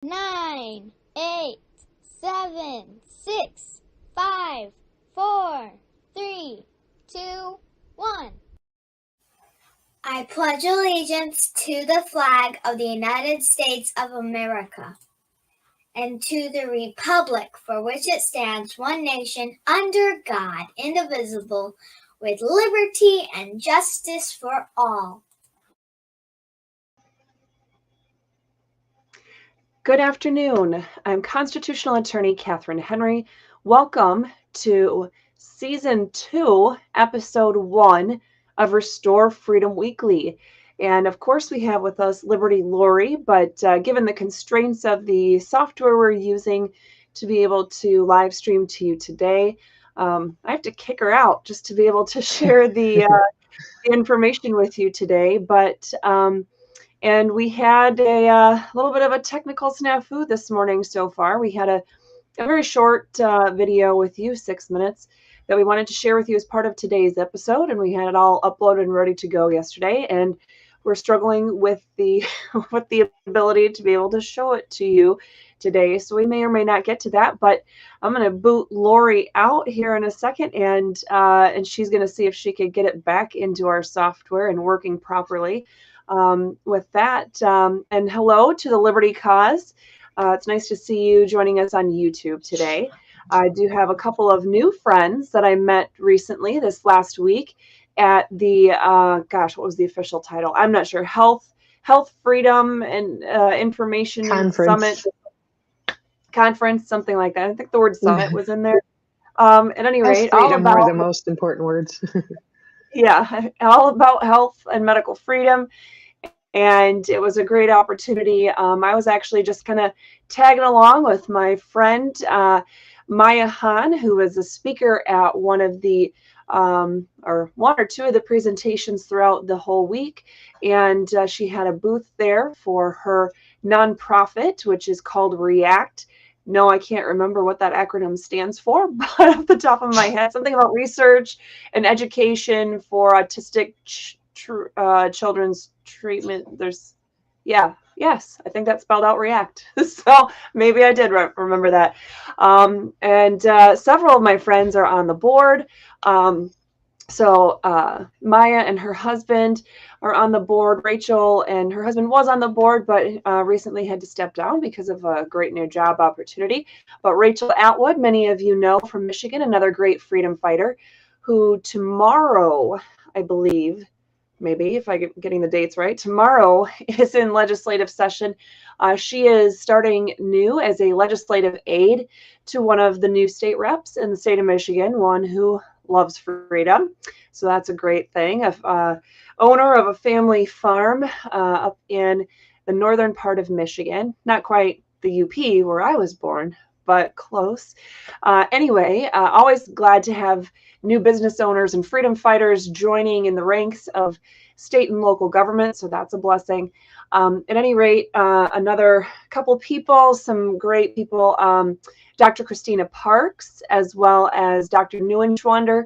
9, 8, 7, 6, 5, 4, 3, 2, 1. I pledge allegiance to the flag of the United States of America and to the republic for which it stands, one nation, under God, indivisible, with liberty and justice for all. Good afternoon. I'm constitutional attorney Catherine Henry. Welcome to season 2, episode 1 of Restore Freedom Weekly. And of course, we have with us Liberty Lori, but given the constraints of the software we're using to be able to live stream to you today, I have to kick her out just to be able to share the information with you today. And we had a little bit of a technical snafu this morning so far. We had a very short video with you, 6 minutes, that we wanted to share with you as part of today's episode. And we had it all uploaded and ready to go yesterday. And we're struggling with the with the ability to be able to show it to you today. So we may or may not get to that. But I'm going to boot Lori out here in a second, and she's going to see if she could get it back into our software and working properly. With that, and hello to the Liberty Cause. It's nice to see you joining us on YouTube today. I do have a couple of new friends that I met recently this last week at the, what was the official title? I'm not sure. Health Freedom and Information Summit Conference, something like that. I think the word summit was in there. At any rate, all about were the most important words. Yeah, all about health and medical freedom. And it was a great opportunity. I was actually just kind of tagging along with my friend, Maya Hahn, who was a speaker at one of the, or one or two of the presentations throughout the whole week. And she had a booth there for her nonprofit, which is called REACT. No, I can't remember what that acronym stands for, but off the top of my head, something about research and education for autistic children's treatment. Yes, I think that spelled out REACT. So maybe I did remember that. And several of my friends are on the board. So Maya and her husband are on the board. Rachel and her husband was on the board, but recently had to step down because of a great new job opportunity. But Rachel Atwood, many of you know from Michigan, another great freedom fighter, who tomorrow, I believe, maybe if I get getting the dates right, tomorrow is in legislative session. She is starting new as a legislative aide to one of the new state reps in the state of Michigan, one who loves freedom. So that's a great thing. Owner of a family farm up in the northern part of Michigan, not quite the UP where I was born, but close. Anyway, always glad to have new business owners and freedom fighters joining in the ranks of state and local government. So that's a blessing. At any rate, another couple people, some great people, Dr. Christina Parks, as well as Dr. Neuenschwander,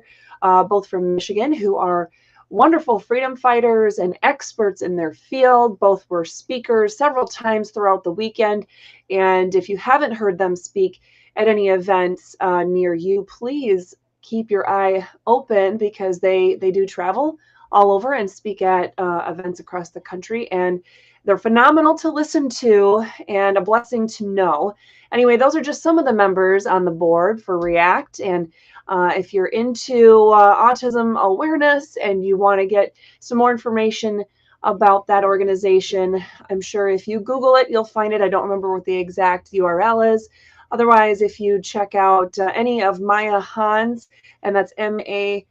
both from Michigan, who are wonderful freedom fighters and experts in their field. Both were speakers several times throughout the weekend. And if you haven't heard them speak at any events near you, please keep your eye open, because they do travel all over and speak at events across the country. And they're phenomenal to listen to and a blessing to know. Anyway, those are just some of the members on the board for REACT. And if you're into autism awareness and you want to get some more information about that organization, I'm sure if you Google it, you'll find it. I don't remember what the exact URL is. Otherwise, if you check out any of Maya Hahn's, and that's MAIJAHAHN,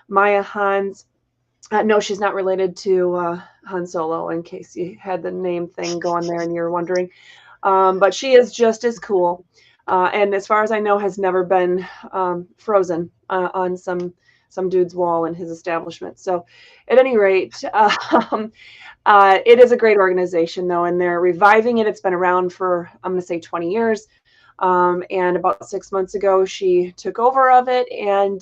Maya Hahn's. No, she's not related to Han Solo, in case you had the name thing going there and you're wondering. But she is just as cool. And as far as I know, has never been frozen on some dude's wall in his establishment. So at any rate, it is a great organization, though, and they're reviving it. It's been around for, I'm going to say, 20 years. And about 6 months ago, she took over of it and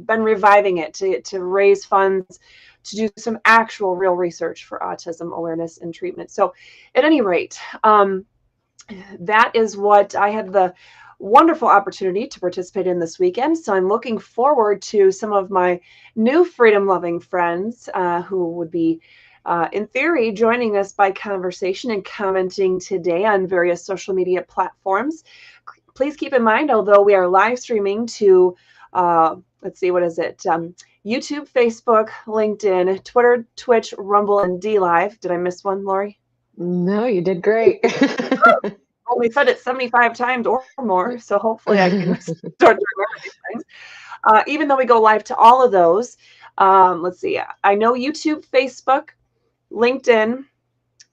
been reviving it to raise funds to do some actual real research for autism awareness and treatment. So at any rate, that is what I had the wonderful opportunity to participate in this weekend. So I'm looking forward to some of my new freedom-loving friends who would be, in theory, joining us by conversation and commenting today on various social media platforms. Please keep in mind, although we are live streaming to, let's see, what is it? YouTube, Facebook, LinkedIn, Twitter, Twitch, Rumble, and DLive. Did I miss one, Lori? No, you did great. Only said it 75 times or more, so hopefully I can start to remember these things. Even though we go live to all of those, let's see. I know YouTube, Facebook, LinkedIn,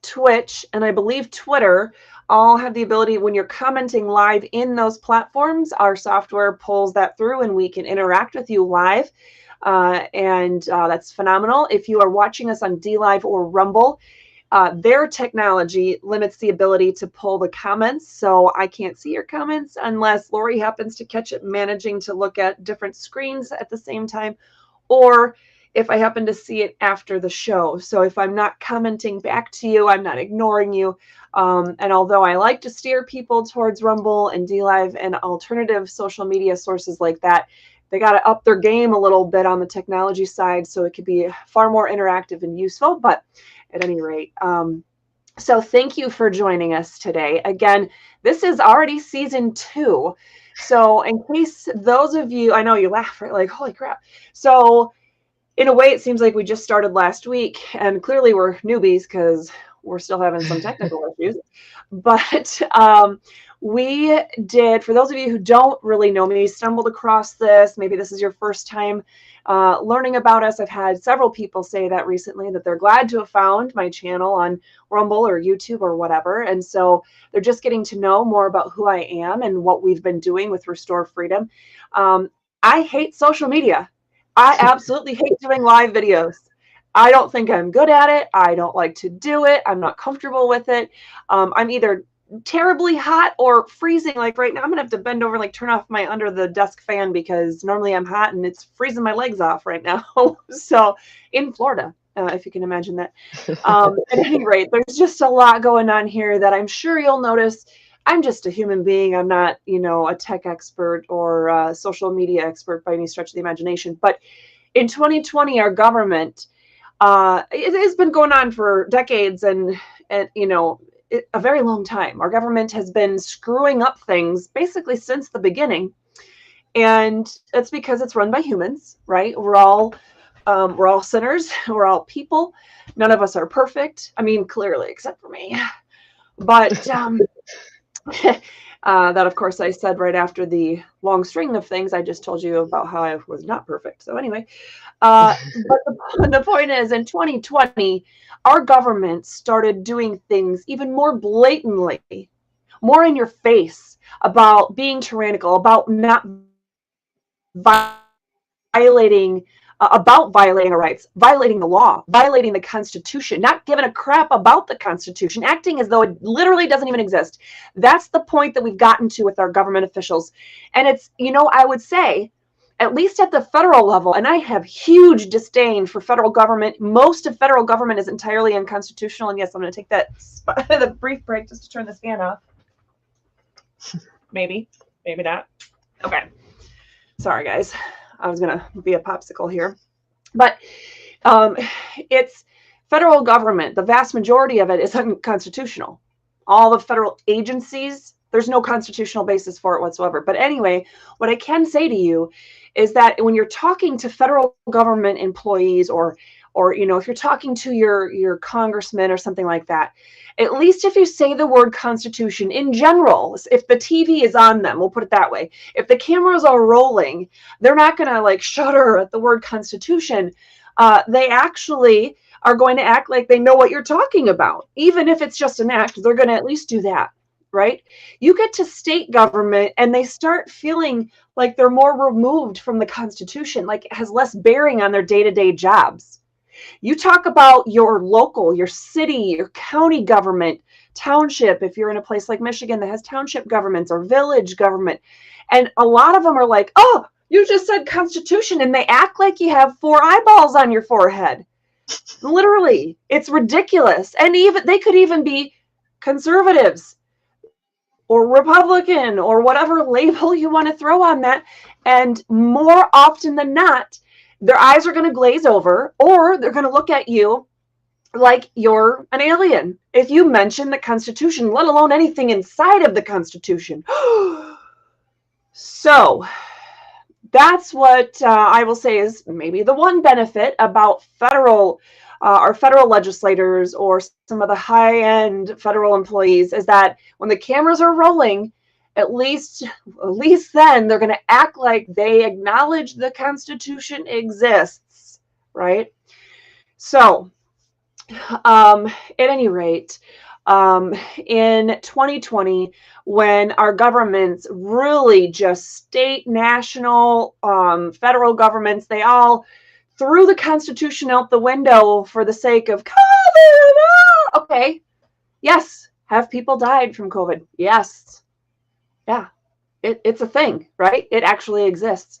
Twitch, and I believe Twitter all have the ability, when you're commenting live in those platforms, our software pulls that through and we can interact with you live. And that's phenomenal. If you are watching us on DLive or Rumble, their technology limits the ability to pull the comments, so I can't see your comments unless Lori happens to catch it managing to look at different screens at the same time, or if I happen to see it after the show. So if I'm not commenting back to you, I'm not ignoring you. And although I like to steer people towards Rumble and DLive and alternative social media sources like that, they got to up their game a little bit on the technology side so it could be far more interactive and useful. But at any rate, so thank you for joining us today. Again, this is already season 2. So in case those of you, I know you laugh, right? Like, holy crap. So in a way, it seems like we just started last week, and clearly we're newbies because we're still having some technical issues. But we did, for those of you who don't really know me, stumbled across this, maybe this is your first time learning about us. I've had several people say that recently, that they're glad to have found my channel on Rumble or YouTube or whatever. And so they're just getting to know more about who I am and what we've been doing with Restore Freedom. I hate social media. I absolutely hate doing live videos. I don't think I'm good at it. I don't like to do it. I'm not comfortable with it. I'm either terribly hot or freezing. Like right now, I'm gonna have to bend over and like turn off my under the desk fan because normally I'm hot and it's freezing my legs off right now. So in Florida, if you can imagine that. At any rate, there's just a lot going on here that I'm sure you'll notice. I'm just a human being. I'm not, a tech expert or a social media expert by any stretch of the imagination. But in 2020, our government, it has been going on for decades and a very long time. Our government has been screwing up things basically since the beginning. And it's because it's run by humans, right? We're all sinners. We're all people. None of us are perfect. I mean, clearly, except for me. But that, of course, I said right after the long string of things I just told you about how I was not perfect. So anyway, but the point is, in 2020, our government started doing things even more blatantly, more in your face about being tyrannical, about not violating our rights, violating the law, violating the Constitution, not giving a crap about the Constitution, acting as though it literally doesn't even exist. That's the point that we've gotten to with our government officials. And it's, I would say, at least at the federal level, and I have huge disdain for federal government. Most of federal government is entirely unconstitutional. And yes, I'm going to take the brief break just to turn this fan off. Maybe not. Okay. Sorry, guys. I was going to be a popsicle here. But it's federal government. The vast majority of it is unconstitutional. All the federal agencies, there's no constitutional basis for it whatsoever. But anyway, what I can say to you is that when you're talking to federal government employees or if you're talking to your congressman or something like that, at least if you say the word Constitution in general, if the TV is on them, we'll put it that way, if the cameras are rolling, they're not going to like shudder at the word Constitution. They actually are going to act like they know what you're talking about. Even if it's just an act, they're going to at least do that, right? You get to state government and they start feeling like they're more removed from the Constitution, like it has less bearing on their day-to-day jobs. You talk about your local, your city, your county government, township, if you're in a place like Michigan that has township governments or village government. And a lot of them are like, oh, you just said Constitution, and they act like you have 4 eyeballs on your forehead. Literally, it's ridiculous. And even they could even be conservatives or Republican or whatever label you want to throw on that. And more often than not, their eyes are going to glaze over, or they're going to look at you like you're an alien if you mention the Constitution, let alone anything inside of the Constitution. So that's what I will say is maybe the one benefit about federal legislators or some of the high-end federal employees is that when the cameras are rolling, at least then they're going to act like they acknowledge the Constitution exists, right? So, at any rate, in 2020, when our governments really just state, national, federal governments, they all threw the Constitution out the window for the sake of COVID. Okay. Yes. Have people died from COVID? Yes. Yeah. It's a thing, right? It actually exists.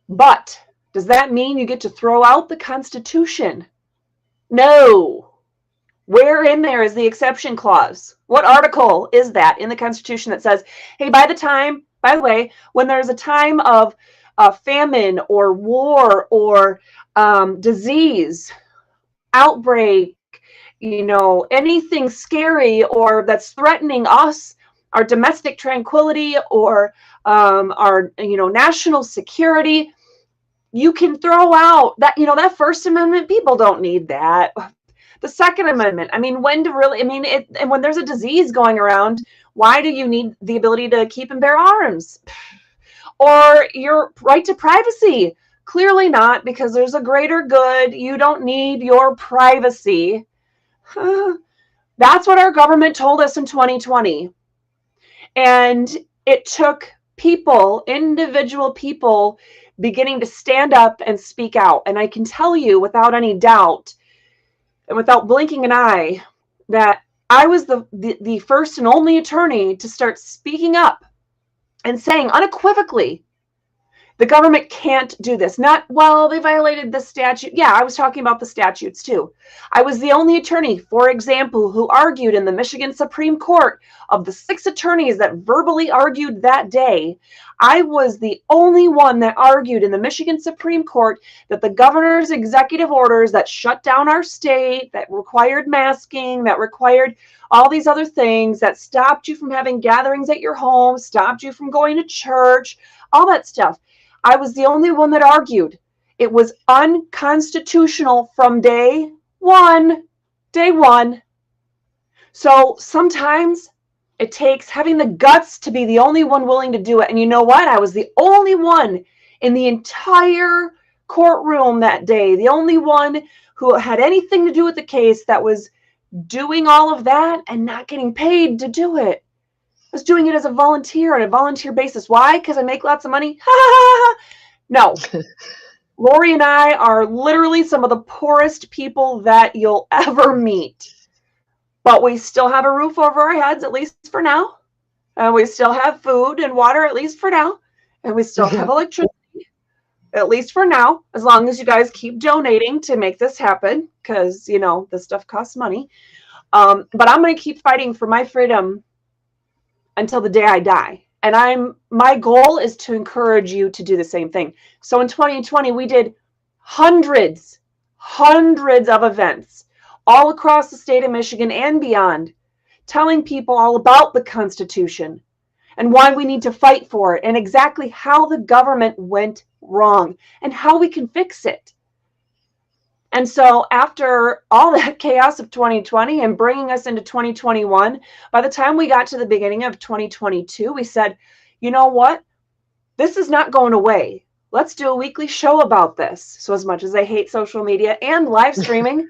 But does that mean you get to throw out the Constitution? No. Where in there is the exception clause? What article is that in the Constitution that says, hey, by the way, when there's a time of famine or war or disease, outbreak, anything scary or that's threatening us, our domestic tranquility or our, national security, you can throw out that, that First Amendment. People don't need that. The Second Amendment, and when there's a disease going around, why do you need the ability to keep and bear arms? Or your right to privacy? Clearly not, because there's a greater good. You don't need your privacy. That's what our government told us in 2020. And it took individual people, beginning to stand up and speak out. And I can tell you without any doubt, and without blinking an eye, that I was the first and only attorney to start speaking up and saying unequivocally, the government can't do this. Not, well, they violated the statute. Yeah, I was talking about the statutes too. I was the only attorney, for example, who argued in the Michigan Supreme Court. Of the 6 attorneys that verbally argued that day, I was the only one that argued in the Michigan Supreme Court that the governor's executive orders that shut down our state, that required masking, that required all these other things, that stopped you from having gatherings at your home, stopped you from going to church, all that stuff. I was the only one that argued it was unconstitutional from day one. So sometimes it takes having the guts to be the only one willing to do it. And you know what? I was the only one in the entire courtroom that day, the only one who had anything to do with the case that was doing all of that and not getting paid to do it. I was doing it as a volunteer on a volunteer basis. Why? Because I make lots of money? No. Lori and I are literally some of the poorest people that you'll ever meet. But we still have a roof over our heads, at least for now. And we still have food and water, at least for now. And we still have electricity, at least for now, as long as you guys keep donating to make this happen, because, this stuff costs money. But I'm going to keep fighting for my freedom until the day I die. And my goal is to encourage you to do the same thing. So in 2020, we did hundreds of events all across the state of Michigan and beyond, telling people all about the Constitution and why we need to fight for it and exactly how the government went wrong and how we can fix it. And so after all that chaos of 2020 and bringing us into 2021, by the time we got to the beginning of 2022, we said, you know what? This is not going away. Let's do a weekly show about this. So as much as I hate social media and live streaming,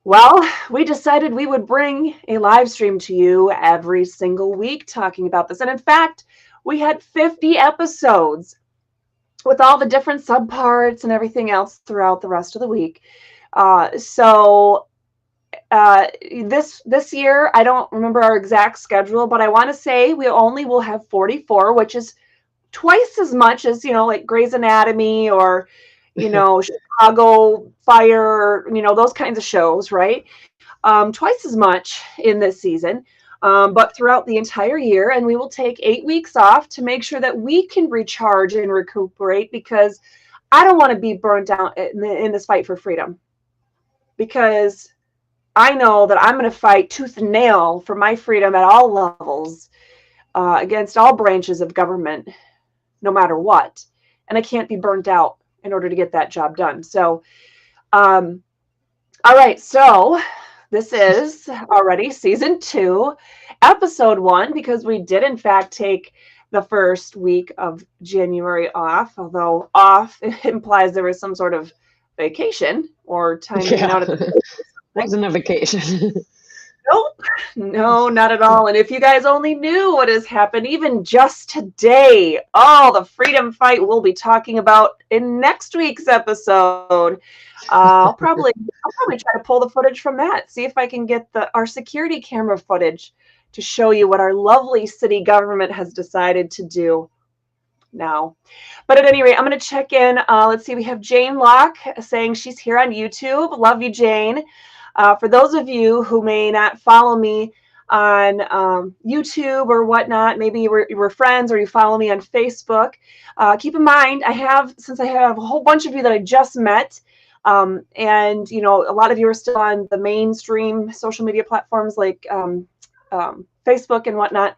well, we decided we would bring a live stream to you every single week talking about this. And in fact, we had 50 episodes with all the different subparts and everything else throughout the rest of the week. This year, I don't remember our exact schedule, but I want to say we only will have 44, which is twice as much as, like Grey's Anatomy or, Chicago Fire, those kinds of shows, right? Twice as much in this season, but throughout the entire year. And we will take 8 weeks off to make sure that we can recharge and recuperate, because I don't want to be burnt out in this fight for freedom, because I know that I'm going to fight tooth and nail for my freedom at all levels, against all branches of government, no matter what. And I can't be burnt out in order to get that job done. So, all right. So this is already season 2, episode 1, because we did in fact take the first week of January off, although off implies there was some sort of vacation or time hanging out at the Wasn't a vacation. Nope. No, not at all. And if you guys only knew what has happened even just today, the freedom fight we'll be talking about in next week's episode. I'll probably try to pull the footage from that, see if I can get our security camera footage to show you what our lovely city government has decided to do now. But at any rate, I'm going to check in. Let's see. We have Jane Locke saying she's here on YouTube. Love you, Jane. For those of you who may not follow me on YouTube or whatnot, maybe we're friends or you follow me on Facebook, keep in mind, since I have a whole bunch of you that I just met, and a lot of you are still on the mainstream social media platforms like Facebook and whatnot,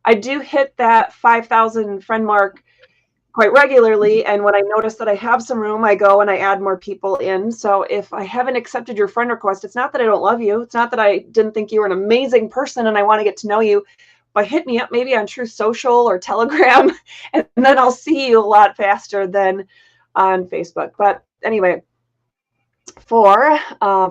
I do hit that 5,000 friend mark quite regularly, and when I notice that I have some room, I go and I add more people in. So if I haven't accepted your friend request, it's not that I don't love you. It's not that I didn't think you were an amazing person and I want to get to know you, but hit me up maybe on Truth Social or Telegram, and then I'll see you a lot faster than on Facebook. But anyway, for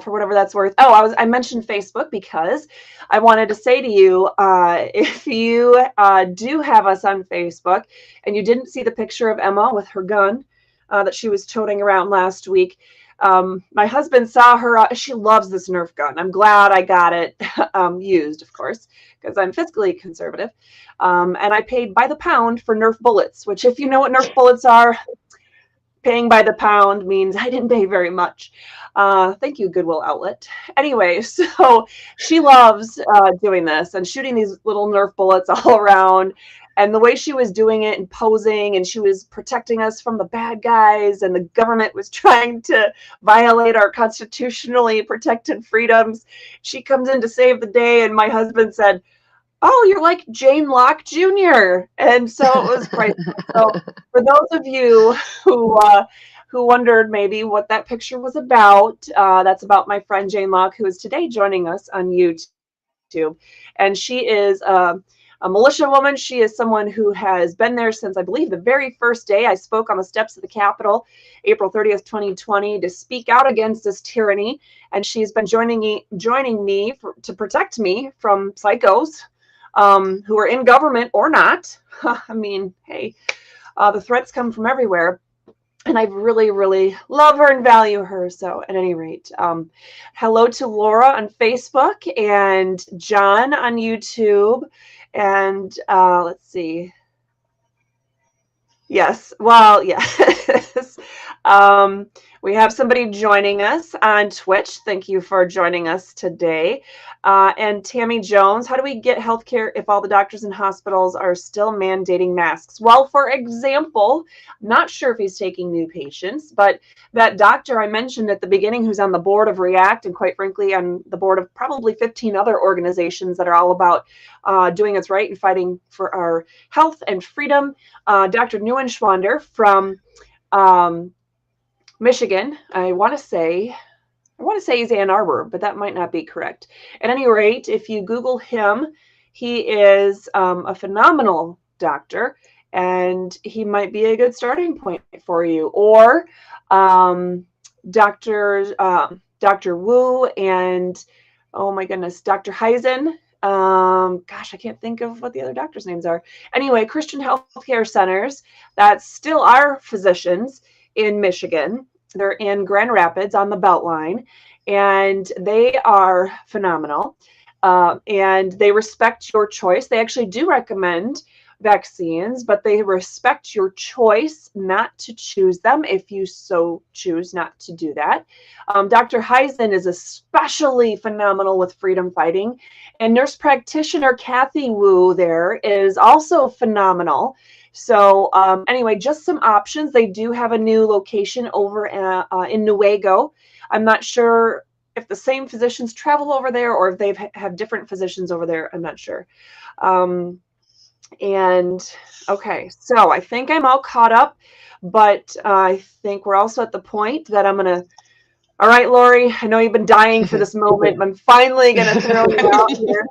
whatever that's worth. I mentioned Facebook because I wanted to say to you, if you do have us on Facebook and you didn't see the picture of Emma with her gun that she was toting around last week, my husband saw her. She loves this Nerf gun. I'm glad I got it used, of course, because I'm fiscally conservative. And I paid by the pound for Nerf bullets, which, if you know what Nerf bullets are, paying by the pound means I didn't pay very much. Thank you, Goodwill Outlet. Anyway, so she loves doing this and shooting these little Nerf bullets all around. And the way she was doing it and posing, and she was protecting us from the bad guys, and the government was trying to violate our constitutionally protected freedoms. She comes in to save the day, and my husband said, "Oh, you're like Jane Locke Jr." And so it was priceless. So for those of you who wondered maybe what that picture was about, that's about my friend Jane Locke, who is today joining us on YouTube. And she is a militia woman. She is someone who has been there since, I believe, the very first day I spoke on the steps of the Capitol, April 30th, 2020, to speak out against this tyranny. And she's been joining me to protect me from psychos who are in government or not. I mean, hey, the threats come from everywhere. And I really, really love her and value her. So at any rate, hello to Laura on Facebook and John on YouTube. And let's see. Yes. Well, yes. We have somebody joining us on Twitch. Thank you for joining us today. And Tammy Jones, how do we get healthcare if all the doctors and hospitals are still mandating masks? Well, for example, not sure if he's taking new patients, but that doctor I mentioned at the beginning who's on the board of REACT, and quite frankly, on the board of probably 15 other organizations that are all about doing what's right and fighting for our health and freedom, Dr. Neuenschwander from Michigan. I want to say he's Ann Arbor, but that might not be correct. At any rate, if you Google him, he is a phenomenal doctor, and he might be a good starting point for you. Or Dr. Wu and, oh my goodness, Dr. Heisen. Gosh, I can't think of what the other doctors' names are. Anyway, Christian Healthcare Centers, that's still our physicians in Michigan. They're in Grand Rapids on the Beltline, and they are phenomenal. And they respect your choice. They actually do recommend vaccines, but they respect your choice not to choose them if you so choose not to do that. Dr. Heisen is especially phenomenal with freedom fighting, and nurse practitioner Kathy Wu there is also phenomenal. So anyway, just some options. They do have a new location over in Newaygo. I'm not sure if the same physicians travel over there or if they have different physicians over there. I'm not sure. And okay, so I think I'm all caught up, but I think we're also at the point that I'm going to, all right, Lori, I know you've been dying for this moment, but I'm finally going to throw you out here.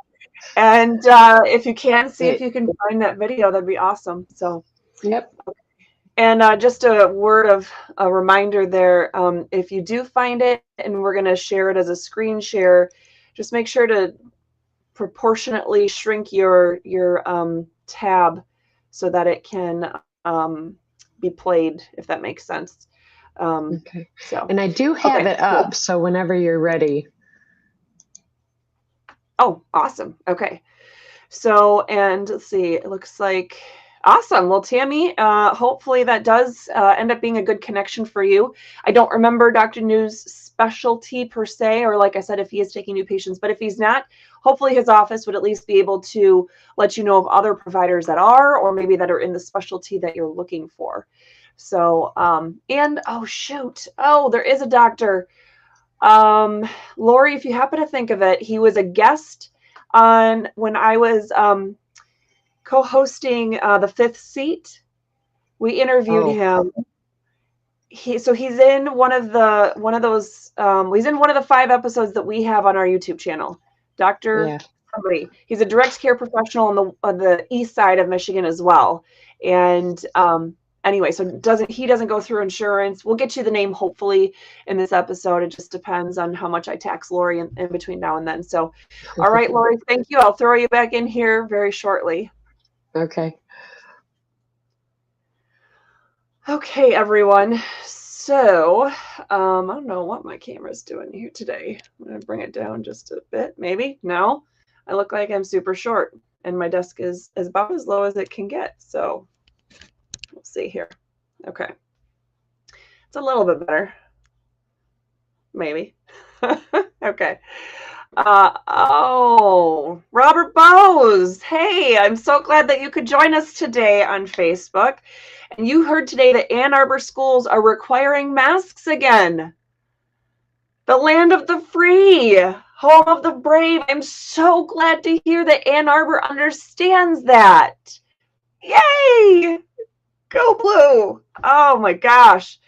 And if you can, see if you can find that video, that'd be awesome. So, yep. And just a word of a reminder there, if you do find it and we're going to share it as a screen share, just make sure to proportionately shrink your tab so that it can be played, if that makes sense. Okay. So, and I do have it up, so whenever you're ready. Oh, awesome. Okay. So, and let's see, it looks like awesome. Well, Tammy, hopefully that does end up being a good connection for you. I don't remember Dr. New's specialty per se, or like I said, if he is taking new patients, but if he's not, hopefully his office would at least be able to let you know of other providers that are, or maybe that are in the specialty that you're looking for. So, and oh, shoot. Oh, there is a doctor. Lori, if you happen to think of it, he was a guest on when I was co-hosting the Fifth Seat. We interviewed him. He's in one of those. He's in one of the 5 episodes that we have on our YouTube channel. Dr. Somebody. He's a direct care professional on the east side of Michigan as well. And anyway, so he doesn't go through insurance. We'll get you the name hopefully in this episode. It just depends on how much I tax Lori in between now and then. So, all right, Lori, thank you. I'll throw you back in here very shortly. Okay. Okay, everyone. So, I don't know what my camera's doing here today. I'm going to bring it down just a bit, maybe. No, I look like I'm super short, and my desk is about as low as it can get. So, we'll see here. Okay. It's a little bit better. Maybe. Okay. Oh, Robert Bose. Hey, I'm so glad that you could join us today on Facebook. And you heard today that Ann Arbor schools are requiring masks again. The land of the free, home of the brave. I'm so glad to hear that Ann Arbor understands that. Yay! Go Blue. Oh my gosh.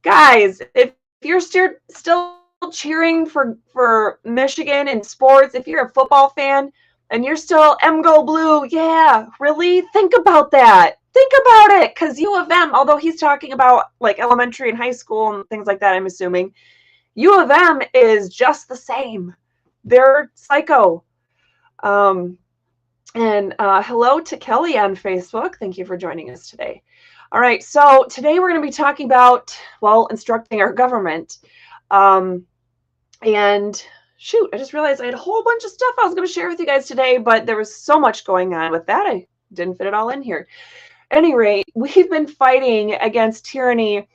Guys, if you're still cheering for Michigan in sports, if you're a football fan and you're still Go Blue, yeah, really think about that. Think about it, because U of M, although he's talking about like elementary and high school and things like that, I'm assuming, U of M is just the same. They're psycho. And hello to Kelly on Facebook. Thank you for joining us today. All right, so today we're going to be talking about, well, instructing our government. And shoot, I just realized I had a whole bunch of stuff I was going to share with you guys today, but there was so much going on with that, I didn't fit it all in here. At any rate, we've been fighting against tyranny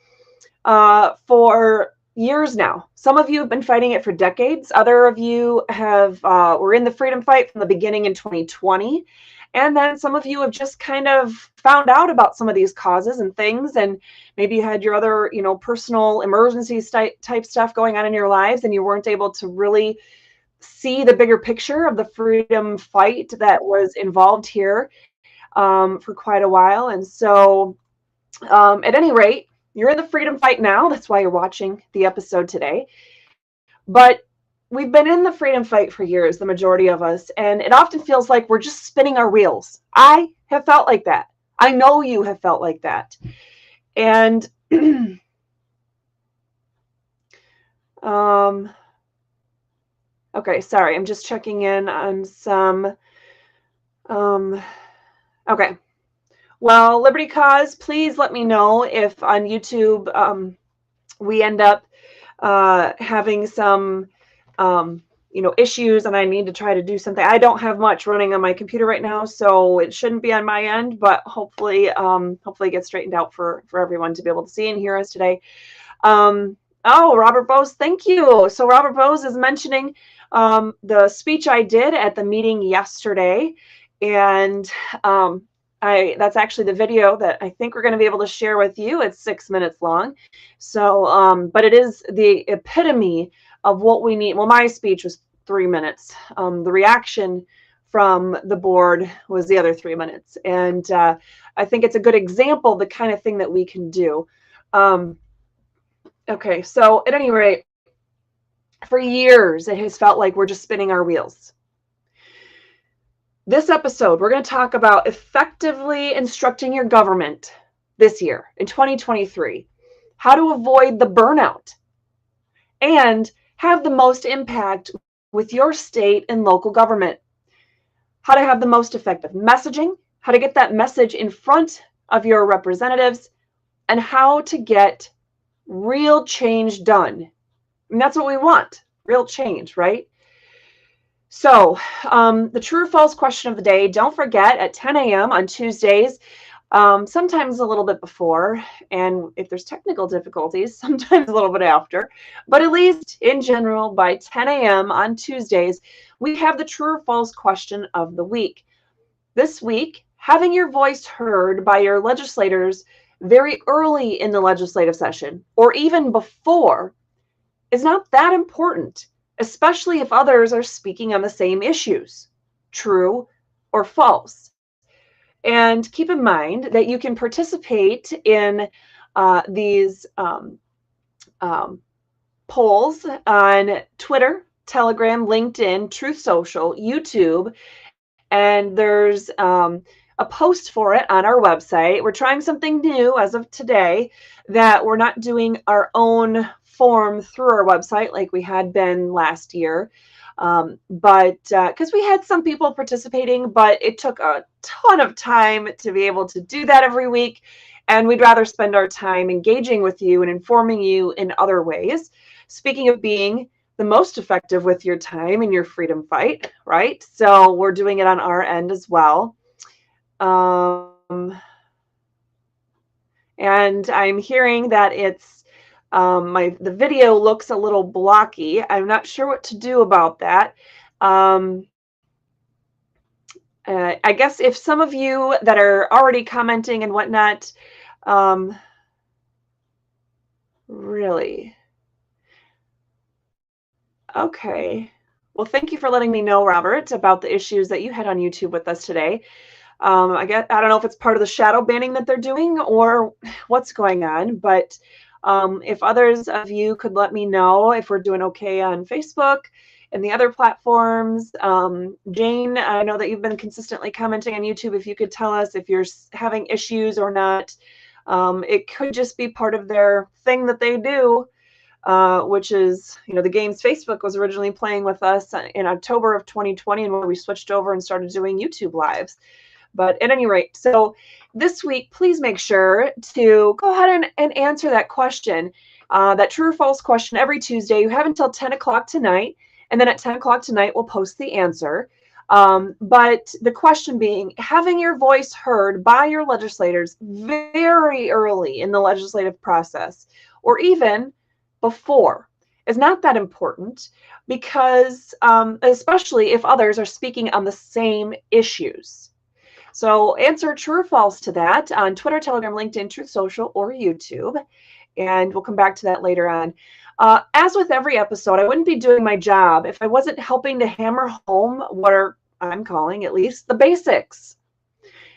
for years now. Some of you have been fighting it for decades. Other of you were in the freedom fight from the beginning in 2020. And then some of you have just kind of found out about some of these causes and things, and maybe you had your other, personal emergency type stuff going on in your lives, and you weren't able to really see the bigger picture of the freedom fight that was involved here for quite a while. And so at any rate, you're in the freedom fight now. That's why you're watching the episode today. But we've been in the freedom fight for years, the majority of us, and it often feels like we're just spinning our wheels. I have felt like that. I know you have felt like that. And okay, sorry, I'm just checking in on some okay. Well, Liberty Cause, please let me know if on YouTube we end up having some issues and I need to try to do something. I don't have much running on my computer right now, so it shouldn't be on my end, but hopefully it gets straightened out for everyone to be able to see and hear us today. Oh, Robert Bose, thank you. So Robert Bose is mentioning the speech I did at the meeting yesterday, and that's actually the video that I think we're going to be able to share with you. It's 6 minutes long. So, but it is the epitome of what we need. Well, my speech was 3 minutes. The reaction from the board was the other 3 minutes. And I think it's a good example of the kind of thing that we can do. Okay, so at any rate, for years, it has felt like we're just spinning our wheels. This episode, we're going to talk about effectively instructing your government this year in 2023, how to avoid the burnout and have the most impact with your state and local government, how to have the most effective messaging, how to get that message in front of your representatives, and how to get real change done. And that's what we want, real change, right? So the true or false question of the day, don't forget at 10 a.m. on Tuesdays, sometimes a little bit before, and if there's technical difficulties, sometimes a little bit after, but at least in general, by 10 a.m. on Tuesdays, we have the true or false question of the week. This week, having your voice heard by your legislators very early in the legislative session, or even before, is not that important, especially if others are speaking on the same issues, true or false. And keep in mind that you can participate in these polls on Twitter, Telegram, LinkedIn, Truth Social, YouTube, and there's a post for it on our website. We're trying something new as of today, that we're not doing our own form through our website like we had been last year. But because we had some people participating, but it took a ton of time to be able to do that every week. And we'd rather spend our time engaging with you and informing you in other ways. Speaking of being the most effective with your time in your freedom fight, right? So we're doing it on our end as well. And I'm hearing that it's the video looks a little blocky. I'm not sure what to do about that. I guess if some of you that are already commenting and whatnot, really. Okay. Well, thank you for letting me know, Robert, about the issues that you had on YouTube with us today. I don't know if it's part of the shadow banning that they're doing or what's going on, but if others of you could let me know if we're doing okay on Facebook and the other platforms. Jane, I know that you've been consistently commenting on YouTube. If you could tell us if you're having issues or not. It could just be part of their thing that they do. Which is, the games Facebook was originally playing with us in October of 2020, and when we switched over and started doing YouTube lives. But at any rate, so this week, please make sure to go ahead and answer that question, that true or false question every Tuesday. You have until 10 o'clock tonight, and then at 10 o'clock tonight, we'll post the answer. But the question being, having your voice heard by your legislators very early in the legislative process, or even before, is not that important, because especially if others are speaking on the same issues. So answer true or false to that on Twitter, Telegram, LinkedIn, Truth Social, or YouTube. And we'll come back to that later on. As with every episode, I wouldn't be doing my job if I wasn't helping to hammer home what I'm calling, at least, the basics.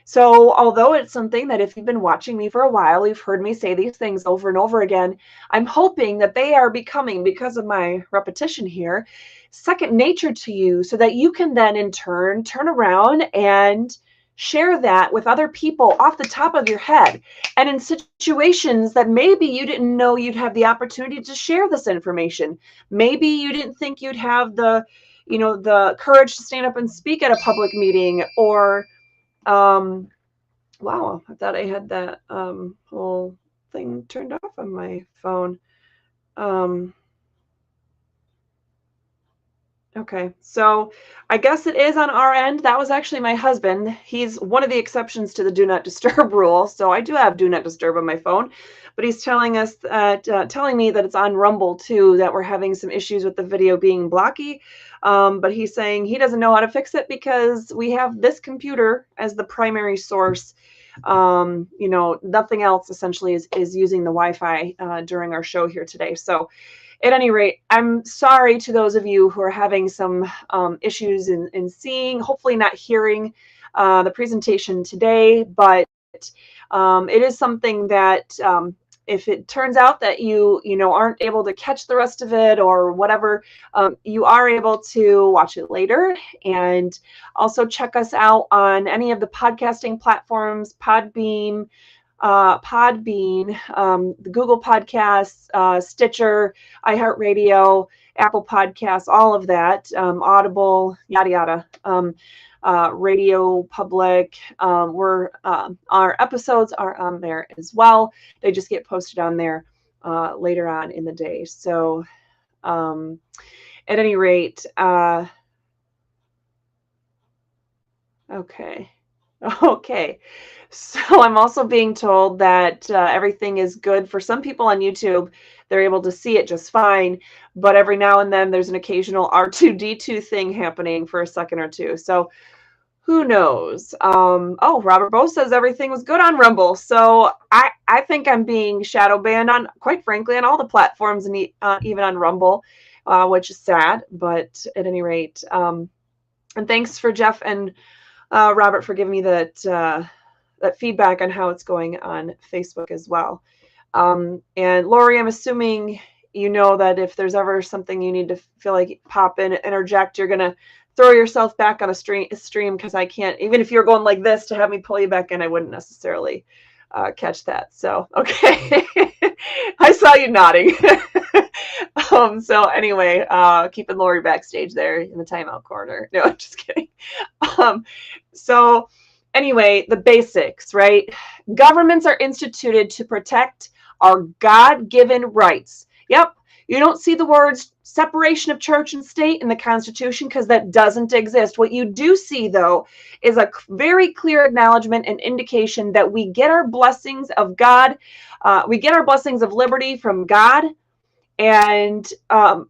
So although it's something that if you've been watching me for a while, you've heard me say these things over and over again, I'm hoping that they are becoming, because of my repetition here, second nature to you, so that you can then in turn turn around and share that with other people off the top of your head, and in situations that maybe you didn't know you'd have the opportunity to share this information. Maybe you didn't think you'd have the courage to stand up and speak at a public meeting, or wow, I thought I had that whole thing turned off on my phone. Okay, so I guess it is on our end. That was actually my husband. He's one of the exceptions to the do not disturb rule. So I do have do not disturb on my phone, but he's telling us that, telling me that it's on Rumble too, that we're having some issues with the video being blocky. But he's saying he doesn't know how to fix it because we have this computer as the primary source. Nothing else essentially is using the Wi-Fi during our show here today. So at any rate, I'm sorry to those of you who are having some issues in seeing, hopefully not hearing the presentation today, but it is something that if it turns out that you aren't able to catch the rest of it or whatever, you are able to watch it later. And also check us out on any of the podcasting platforms, Podbean, the Google Podcasts, Stitcher, iHeartRadio, Apple Podcasts, all of that, Audible, yada yada, Radio Public. Our episodes are on there as well. They just get posted on there later on in the day. So at any rate, okay. So I'm also being told that everything is good for some people on YouTube. They're able to see it just fine, but every now and then there's an occasional R2D2 thing happening for a second or two. So who knows? Robert Bowe says everything was good on Rumble. So I think I'm being shadow banned on, quite frankly, on all the platforms and even on Rumble, which is sad. But at any rate, and thanks for Jeff and Robert for giving me that feedback on how it's going on Facebook as well. And Lori, I'm assuming you know that if there's ever something you need to feel like pop in, interject, you're going to throw yourself back on a stream because I can't, even if you're going like this to have me pull you back in, I wouldn't necessarily catch that. So, okay. I saw you nodding. So anyway, keeping Lori backstage there in the timeout corner. No, I'm just kidding. So anyway, the basics, right? Governments are instituted to protect our God-given rights. Yep. You don't see the words separation of church and state in the Constitution because that doesn't exist. What you do see, though, is a very clear acknowledgement and indication that we get our blessings of God. We get our blessings of liberty from God. And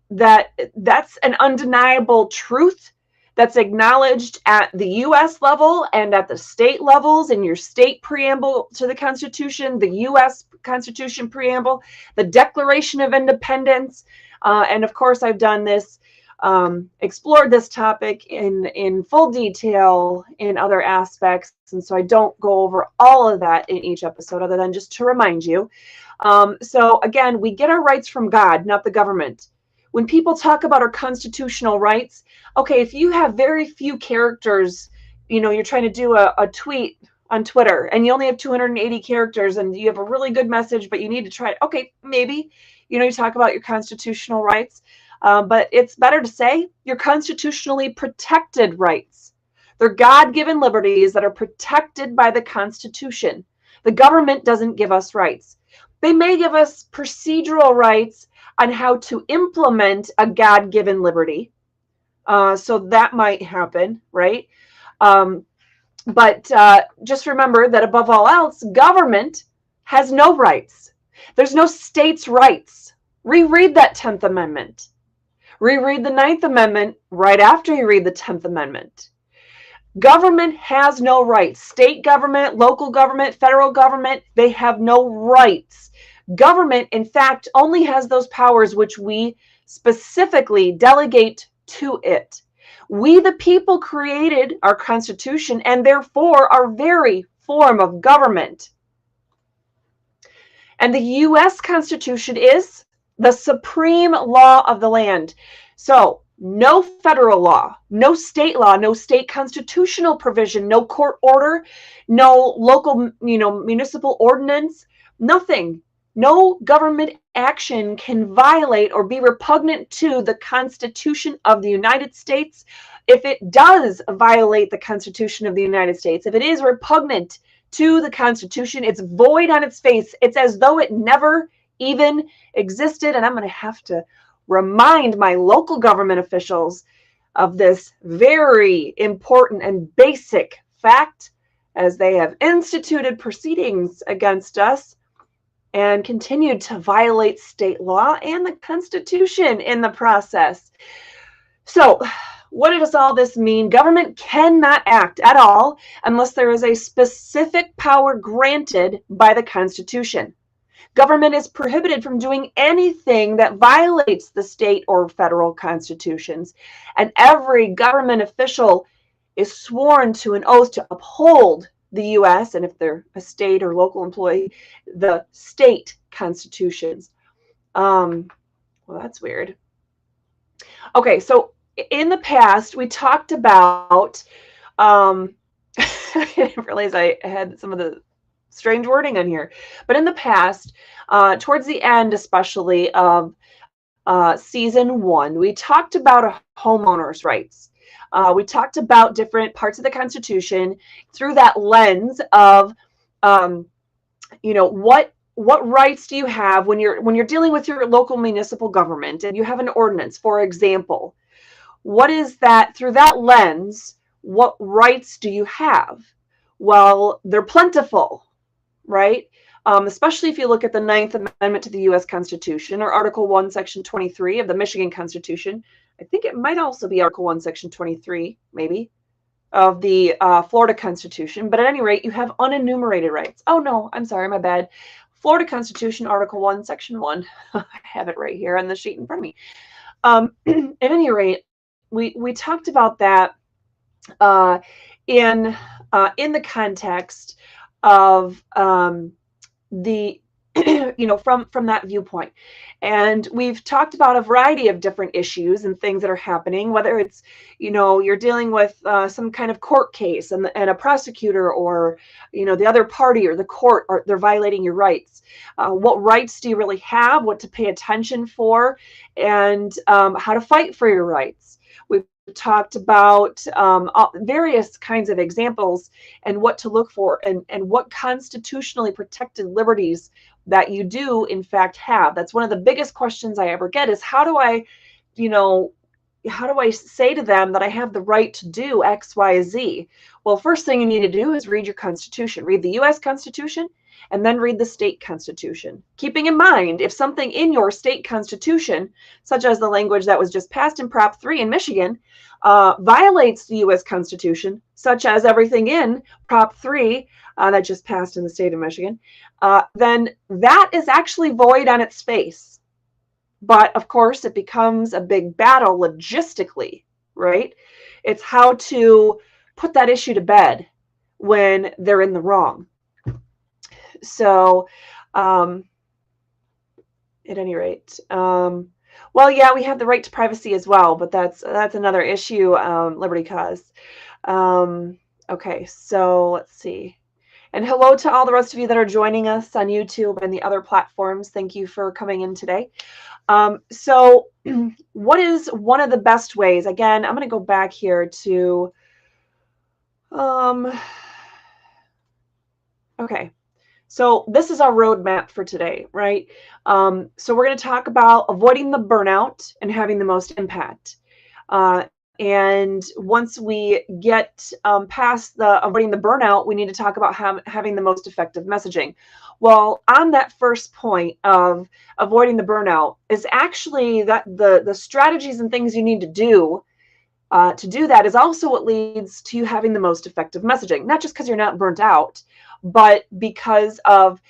that's an undeniable truth that's acknowledged at the U.S. level and at the state levels in your state preamble to the Constitution, the U.S. Constitution preamble, the Declaration of Independence. And of course, I've done this, explored this topic in full detail in other aspects. And so I don't go over all of that in each episode other than just to remind you. So again, we get our rights from God, not the government. When people talk about our constitutional rights, okay, if you have very few characters, you're trying to do a tweet on Twitter and you only have 280 characters and you have a really good message, but you need to try, okay, maybe, you talk about your constitutional rights, but it's better to say your constitutionally protected rights. They're God-given liberties that are protected by the Constitution. The government doesn't give us rights. They may give us procedural rights on how to implement a God-given liberty. So that might happen, right? But just remember that above all else, government has no rights. There's no states' rights. Reread that 10th Amendment. Reread the 9th Amendment right after you read the 10th Amendment. Government has no rights. State government, local government, federal government, they have no rights. Government, in fact, only has those powers which we specifically delegate to it. We, the people, created our Constitution and therefore our very form of government. And the U.S. Constitution is the supreme law of the land. So no federal law, no state law, no state constitutional provision, no court order, no local, municipal ordinance, nothing. No government action can violate or be repugnant to the Constitution of the United States. If it does violate the Constitution of the United States, if it is repugnant to the Constitution, it's void on its face. It's as though it never even existed. And I'm going to have to remind my local government officials of this very important and basic fact, as they have instituted proceedings against us and continued to violate state law and the Constitution in the process. So, what does all this mean? Government cannot act at all unless there is a specific power granted by the Constitution. Government is prohibited from doing anything that violates the state or federal constitutions, and every government official is sworn to an oath to uphold the U.S., and if they're a state or local employee, the state constitutions. Well, that's weird. Okay, so in the past, we talked about, I didn't realize I had some of the strange wording on here, but in the past, towards the end, especially of season 1, we talked about a homeowner's rights. We talked about different parts of the Constitution through that lens of, what rights do you have when you're dealing with your local municipal government and you have an ordinance, for example. What is that, through that lens, what rights do you have? Well, they're plentiful, right? Especially if you look at the 9th Amendment to the U.S. Constitution, or Article 1, Section 23 of the Michigan Constitution. I think it might also be Article 1, Section 23, maybe, of the Florida Constitution. But at any rate, you have unenumerated rights. Oh, no, I'm sorry, my bad. Florida Constitution, Article 1, Section 1. I have it right here on the sheet in front of me. At any rate, we talked about that in the context of the from that viewpoint, and we've talked about a variety of different issues and things that are happening, whether it's you're dealing with some kind of court case and a prosecutor or the other party or the court, or they're violating your rights. What rights do you really have, what to pay attention for, and how to fight for your rights. We've talked about various kinds of examples and what to look for, and what constitutionally protected liberties that you do in fact have. That's one of the biggest questions I ever get, is how do I say to them that I have the right to do X, Y, Z? Well, first thing you need to do is read your Constitution. Read the U.S. Constitution, and then read the state constitution. Keeping in mind, if something in your state constitution, such as the language that was just passed in Prop 3 in Michigan, violates the U.S. Constitution, such as everything in Prop 3 that just passed in the state of Michigan, then that is actually void on its face. But of course, it becomes a big battle logistically, right? It's how to put that issue to bed when they're in the wrong. So, at any rate, well, yeah, we have the right to privacy as well, but that's another issue, Liberty Cause. Okay, so let's see. And hello to all the rest of you that are joining us on YouTube and the other platforms. Thank you for coming in today. So what is one of the best ways? Again, I'm going to go back here to, okay. So this is our roadmap for today, right? So we're going to talk about avoiding the burnout and having the most impact. And once we get past the avoiding the burnout, we need to talk about having the most effective messaging. Well, on that first point of avoiding the burnout is actually that the strategies and things you need to do that is also what leads to you having the most effective messaging. Not just because you're not burnt out, but because of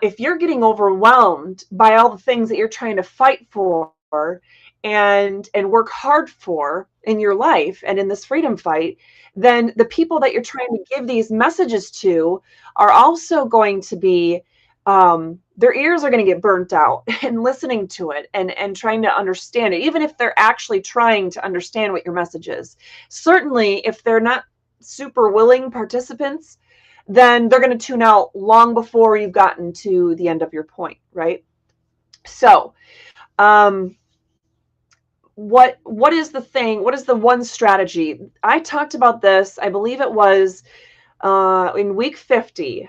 if you're getting overwhelmed by all the things that you're trying to fight for and work hard for in your life and in this freedom fight, then the people that you're trying to give these messages to are also going to be, their ears are going to get burnt out and listening to it and trying to understand it, even if they're actually trying to understand what your message is. Certainly, if they're not super willing participants, then they're going to tune out long before you've gotten to the end of your point, right? So, what is the thing? What is the one strategy? I talked about this, I believe it was in week 50.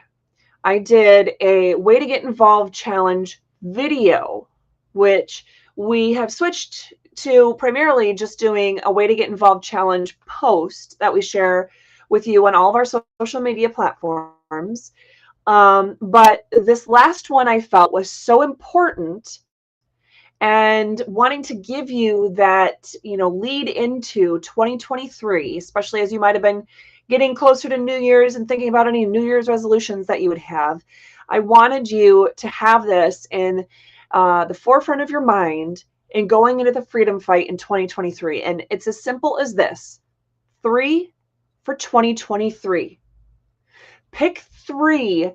I did a way to get involved challenge video, which we have switched to primarily just doing a way to get involved challenge post that we share with you on all of our social media platforms. But this last one I felt was so important, and wanting to give you that, lead into 2023, especially as you might have been getting closer to New Year's and thinking about any New Year's resolutions that you would have. I wanted you to have this in the forefront of your mind in going into the freedom fight in 2023. And it's as simple as this: 3 for 2023. Pick 3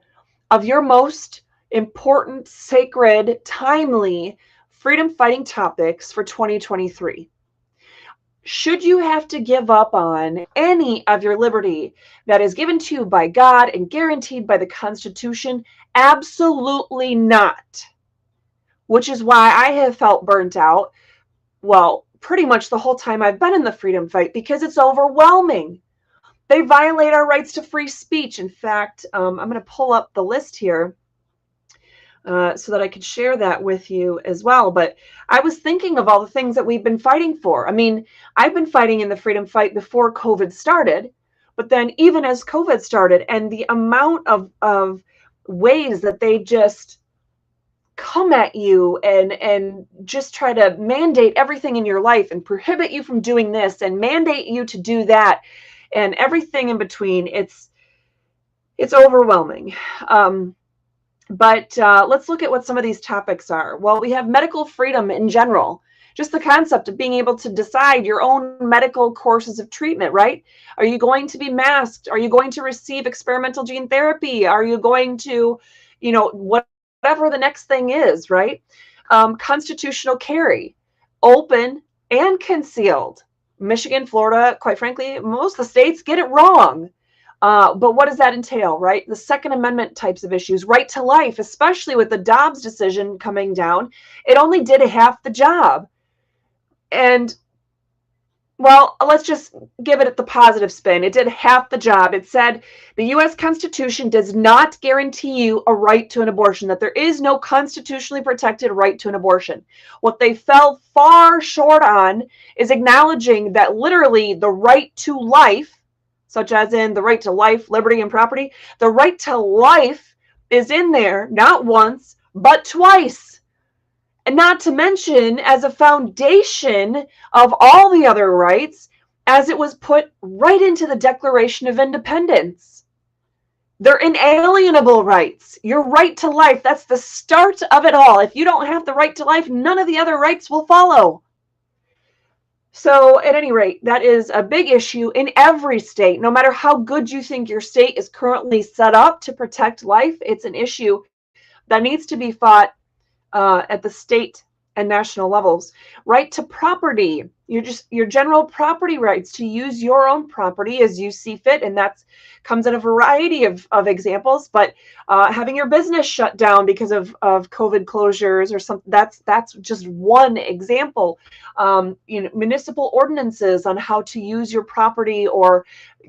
of your most important, sacred, timely freedom fighting topics for 2023. Should you have to give up on any of your liberty that is given to you by God and guaranteed by the Constitution? Absolutely not. Which is why I have felt burnt out, well, pretty much the whole time I've been in the freedom fight, because it's overwhelming. They violate our rights to free speech. In fact, I'm going to pull up the list here so that I could share that with you as well. But I was thinking of all the things that we've been fighting for. I mean, I've been fighting in the freedom fight before COVID started, but then even as COVID started, and the amount of ways that they just come at you and just try to mandate everything in your life and prohibit you from doing this and mandate you to do that and everything in between. It's overwhelming. But let's look at what some of these topics are. Well, we have medical freedom in general, just the concept of being able to decide your own medical courses of treatment, right? Are you going to be masked? Are you going to receive experimental gene therapy? Are you going to, whatever the next thing is, right? Constitutional carry, open and concealed. Michigan, Florida, quite frankly, most of the states get it wrong. But what does that entail, right? The Second Amendment types of issues, right to life, especially with the Dobbs decision coming down, it only did half the job. And, well, let's just give it the positive spin. It did half the job. It said the U.S. Constitution does not guarantee you a right to an abortion, that there is no constitutionally protected right to an abortion. What they fell far short on is acknowledging that literally the right to life, such as in the right to life, liberty, and property, the right to life is in there not once, but twice. And not to mention as a foundation of all the other rights, as it was put right into the Declaration of Independence. They're inalienable rights. Your right to life, that's the start of it all. If you don't have the right to life, none of the other rights will follow. So at any rate, that is a big issue in every state. No matter how good you think your state is currently set up to protect life, it's an issue that needs to be fought at the state and national levels. Right to property, your general property rights to use your own property as you see fit, and that comes in a variety of examples. But having your business shut down because of COVID closures or something, that's just one example. Municipal ordinances on how to use your property, or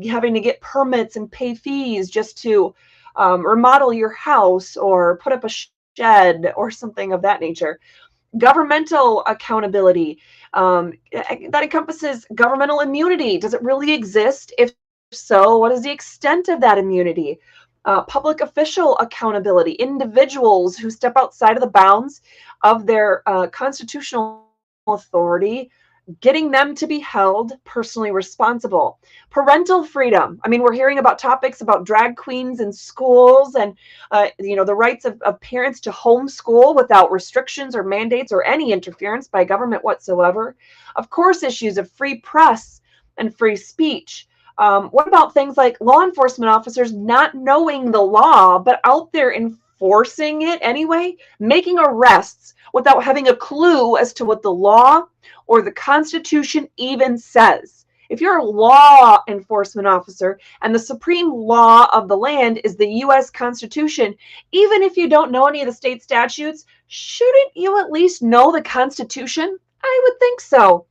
having to get permits and pay fees just to remodel your house or put up a shed or something of that nature. Governmental accountability, that encompasses governmental immunity. Does it really exist? If so, what is the extent of that immunity? Public official accountability, individuals who step outside of the bounds of their constitutional authority, getting them to be held personally responsible. Parental freedom. I mean, we're hearing about topics about drag queens in schools and, the rights of parents to homeschool without restrictions or mandates or any interference by government whatsoever. Of course, issues of free press and free speech. What about things like law enforcement officers not knowing the law, but out there enforcing it anyway, making arrests without having a clue as to what the law or the Constitution even says? If you're a law enforcement officer and the supreme law of the land is the U.S. Constitution, even if you don't know any of the state statutes, shouldn't you at least know the Constitution? I would think so.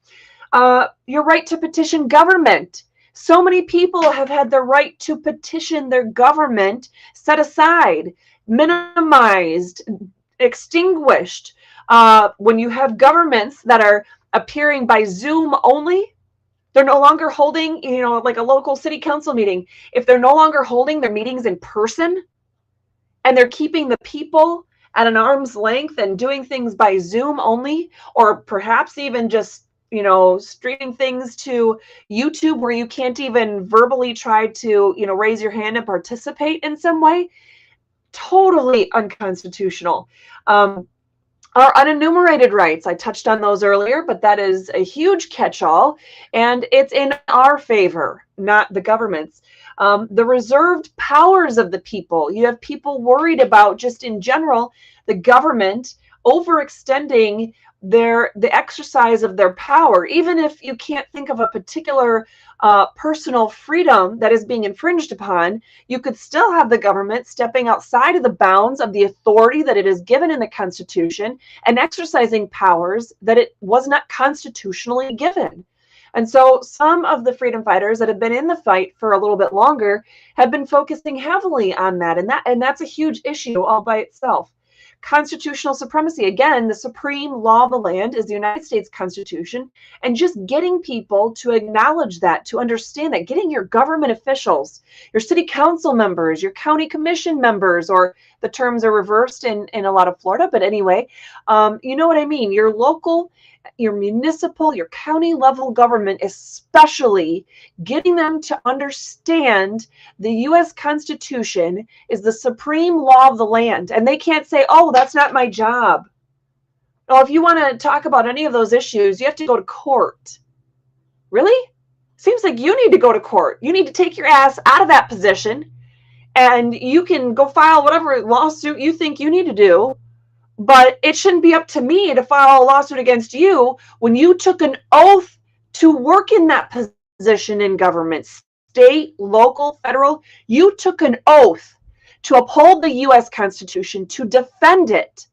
Your right to petition government. So many people have had the right to petition their government set aside, minimized, extinguished. When you have governments that are appearing by Zoom only. They're no longer holding, like a local city council meeting. If they're no longer holding their meetings in person and they're keeping the people at an arm's length and doing things by Zoom only, or perhaps even just, streaming things to YouTube where you can't even verbally try to, raise your hand and participate in some way, totally unconstitutional. Our unenumerated rights, I touched on those earlier, but that is a huge catch-all, and it's in our favor, not the government's. The reserved powers of the people. You have people worried about, just in general, the government overextending the exercise of their power. Even if you can't think of a particular personal freedom that is being infringed upon, you could still have the government stepping outside of the bounds of the authority that it is given in the Constitution and exercising powers that it was not constitutionally given. And so some of the freedom fighters that have been in the fight for a little bit longer have been focusing heavily on that. And that's a huge issue all by itself. Constitutional supremacy, again, the supreme law of the land is the United States Constitution, and just getting people to acknowledge that, to understand that, getting your government officials, your city council members, your county commission members, or the terms are reversed in a lot of Florida, but anyway, you know what I mean, your local, your municipal, your county level government, especially getting them to understand the U.S. Constitution is the supreme law of the land. And they can't say, oh, that's not my job. Well, if you want to talk about any of those issues, you have to go to court. Really? Seems like you need to go to court. You need to take your ass out of that position, and you can go file whatever lawsuit you think you need to do. But it shouldn't be up to me to file a lawsuit against you when you took an oath to work in that position in government, state, local, federal. You took an oath to uphold the U.S. Constitution, to defend it.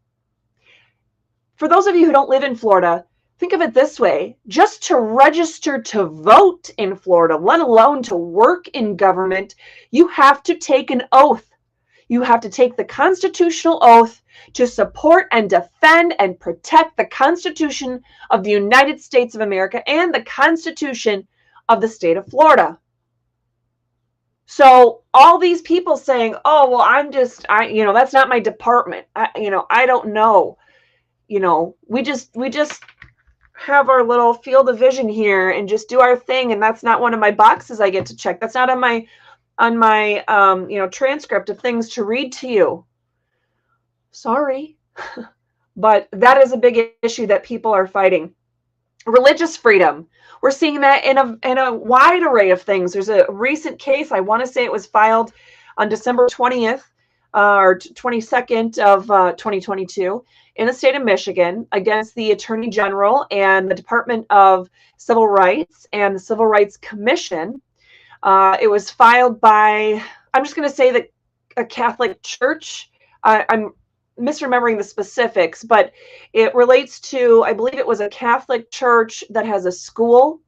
For those of you who don't live in Florida, think of it this way. Just to register to vote in Florida, let alone to work in government, you have to take an oath. You have to take the constitutional oath to support and defend and protect the Constitution of the United States of America and the Constitution of the state of Florida. So all these people saying, oh, well, that's not my department. I don't know. We just have our little field of vision here and just do our thing. And that's not one of my boxes I get to check. That's not on my transcript of things to read to you. Sorry. But that is a big issue that people are fighting. Religious freedom. We're seeing that in a wide array of things. There's a recent case, I want to say it was filed on December 20th or 22nd of 2022 in the state of Michigan against the Attorney General and the Department of Civil Rights and the Civil Rights Commission. It was filed by, I'm just going to say a Catholic church. I'm misremembering the specifics, but it relates to, I believe it was a Catholic church that has a school,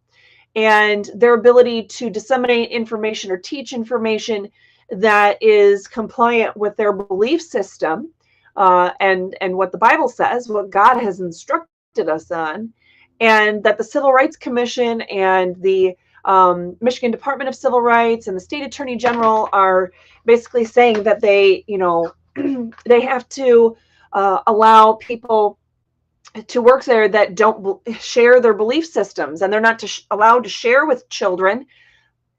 and their ability to disseminate information or teach information that is compliant with their belief system and what the Bible says, what God has instructed us on, and that the Civil Rights Commission and the Michigan Department of Civil Rights and the state attorney general are basically saying that they have to allow people to work there that don't share their belief systems, and they're not allowed to share with children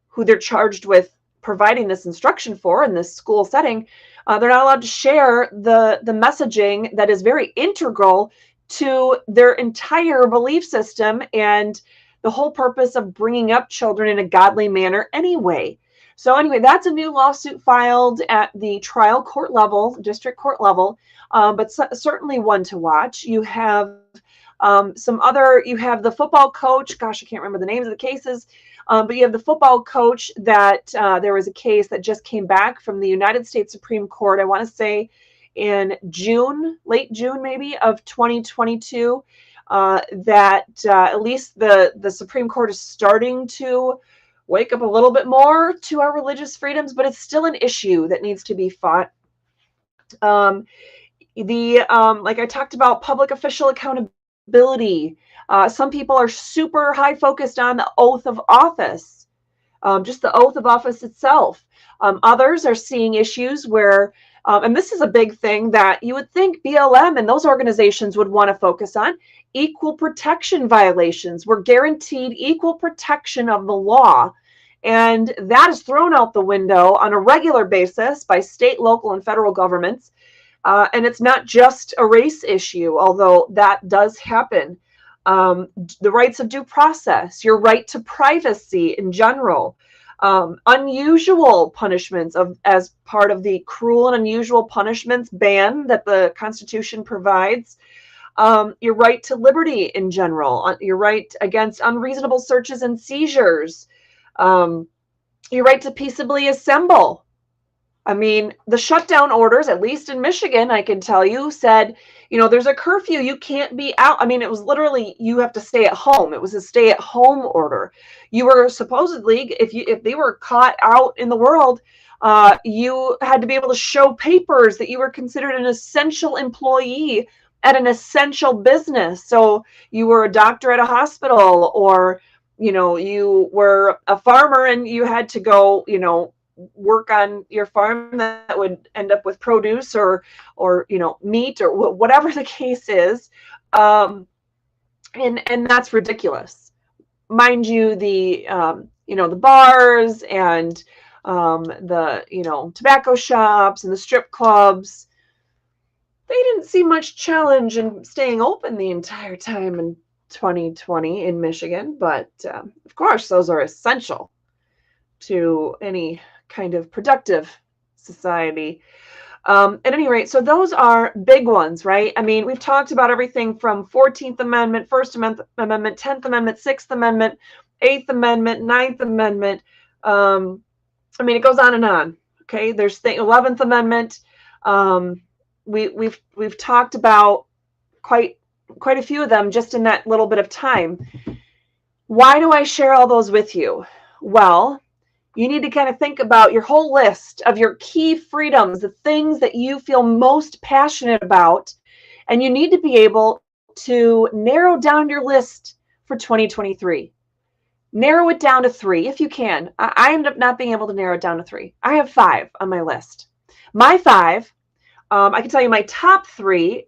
who they're charged with providing this instruction for in this school setting. They're not allowed to share the messaging that is very integral to their entire belief system and the whole purpose of bringing up children in a godly manner anyway. So anyway, that's a new lawsuit filed at the trial court level, district court level, but certainly one to watch. You have you have the football coach, gosh, I can't remember the names of the cases, but you have the football coach that there was a case that just came back from the United States Supreme Court, I want to say in June, late June maybe, of 2022, that at least the Supreme Court is starting to wake up a little bit more to our religious freedoms, but it's still an issue that needs to be fought. Like I talked about, public official accountability. accountability. Some people are super high focused on the oath of office, just the oath of office itself. Others are seeing issues where, and this is a big thing that you would think BLM and those organizations would want to focus on, equal protection violations. We're guaranteed equal protection of the law. And that is thrown out the window on a regular basis by state, local, and federal governments. And it's not just a race issue, although that does happen. The rights of due process, your right to privacy in general, unusual punishments as part of the cruel and unusual punishments ban that the Constitution provides, your right to liberty in general, your right against unreasonable searches and seizures, your right to peaceably assemble. I mean, the shutdown orders, at least in Michigan, I can tell you, said, there's a curfew. You can't be out. I mean, it was literally, you have to stay at home. It was a stay at home order. You were supposedly, if they were caught out in the world, you had to be able to show papers that you were considered an essential employee at an essential business. So you were a doctor at a hospital, or, you were a farmer and you had to go, work on your farm that would end up with produce or meat or whatever the case is. And that's ridiculous. Mind you, the the bars and the tobacco shops and the strip clubs, they didn't see much challenge in staying open the entire time in 2020 in Michigan, but of course those are essential to any kind of productive society. At any rate, so those are big ones, right? I mean, we've talked about everything from 14th Amendment, First Amendment, 10th Amendment, 6th Amendment, 8th Amendment, 9th Amendment. I mean, it goes on and on. Okay, there's the 11th Amendment. We've talked about quite a few of them just in that little bit of time. Why do I share all those with you? Well, you need to kind of think about your whole list of your key freedoms, the things that you feel most passionate about, and you need to be able to narrow down your list for 2023. Narrow it down to 3 if you can. I end up not being able to narrow it down to 3. I have 5 on my list. My 5, I can tell you my top 3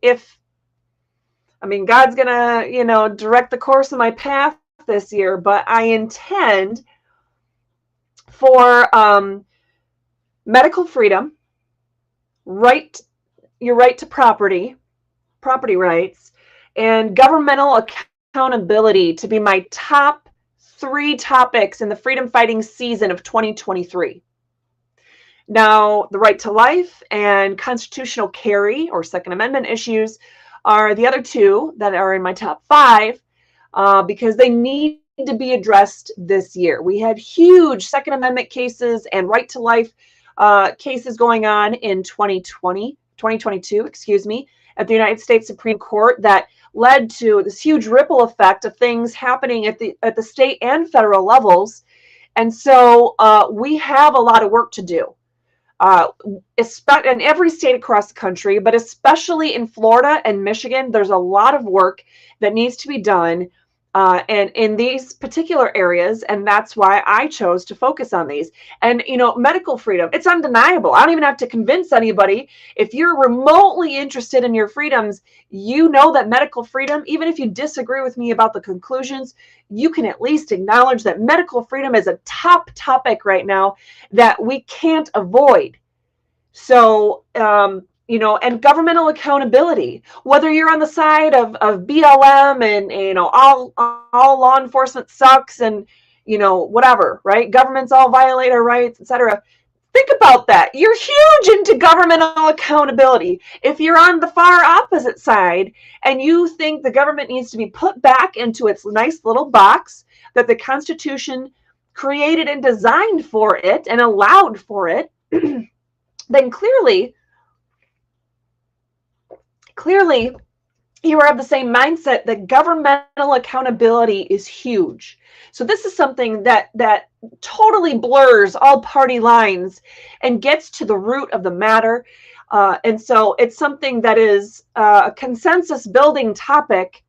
God's gonna, direct the course of my path this year, but I intend for medical freedom, your right to property rights, and governmental accountability to be my top 3 topics in the freedom fighting season of 2023. Now, the right to life and constitutional carry or Second Amendment issues are the other 2 that are in my top 5 because they need to be addressed this year. We had huge Second Amendment cases and right to life cases going on in 2022, at the United States Supreme Court that led to this huge ripple effect of things happening at the state and federal levels. And so we have a lot of work to do. In every state across the country, but especially in Florida and Michigan, there's a lot of work that needs to be done and in these particular areas, and that's why I chose to focus on these. And, medical freedom, it's undeniable. I don't even have to convince anybody. If you're remotely interested in your freedoms, you know that medical freedom, even if you disagree with me about the conclusions, you can at least acknowledge that medical freedom is a top topic right now that we can't avoid. So, and governmental accountability, whether you're on the side of BLM and, all law enforcement sucks and, whatever, right? Governments all violate our rights, etc. Think about that. You're huge into governmental accountability. If you're on the far opposite side and you think the government needs to be put back into its nice little box that the Constitution created and designed for it and allowed for it, then clearly you are of the same mindset that governmental accountability is huge. So this is something that totally blurs all party lines and gets to the root of the matter. And so it's something that is a consensus building topic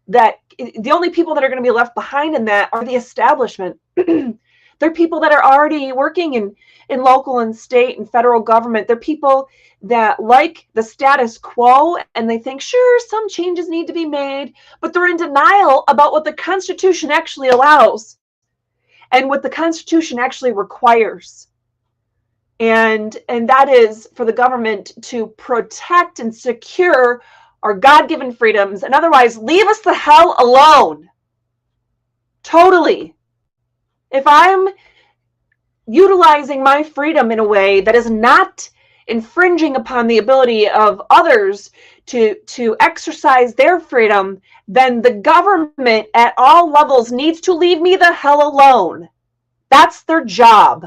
that the only people that are going to be left behind in that are the establishment. They're people that are already working in local and state and federal government. They're people that like the status quo, and they think, sure, some changes need to be made, but they're in denial about what the Constitution actually allows and what the Constitution actually requires. And that is for the government to protect and secure our God-given freedoms, and otherwise leave us the hell alone. Totally. If I'm utilizing my freedom in a way that is not infringing upon the ability of others to exercise their freedom, then the government at all levels needs to leave me the hell alone. That's their job.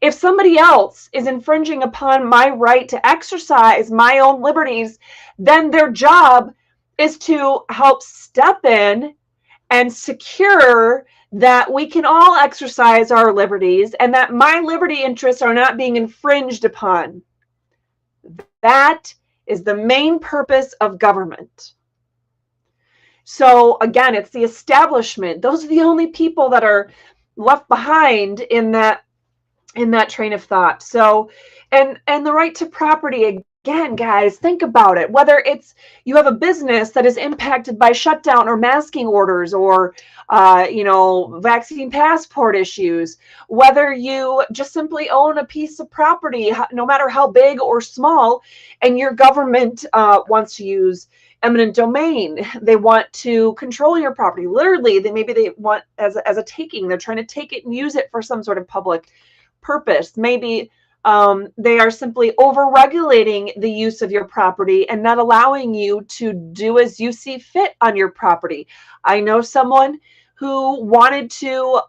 If somebody else is infringing upon my right to exercise my own liberties, then their job is to help step in and secure that we can all exercise our liberties and that my liberty interests are not being infringed upon. That is the main purpose of government. So again, it's the establishment. Those are the only people that are left behind in that train of thought. So, and the right to property, again, guys, think about it. Whether it's you have a business that is impacted by shutdown or masking orders or, vaccine passport issues, whether you just simply own a piece of property, no matter how big or small, and your government wants to use eminent domain. They want to control your property. Literally, they want as a taking. They're trying to take it and use it for some sort of public purpose. Maybe they are simply over-regulating the use of your property and not allowing you to do as you see fit on your property. I know someone who wanted to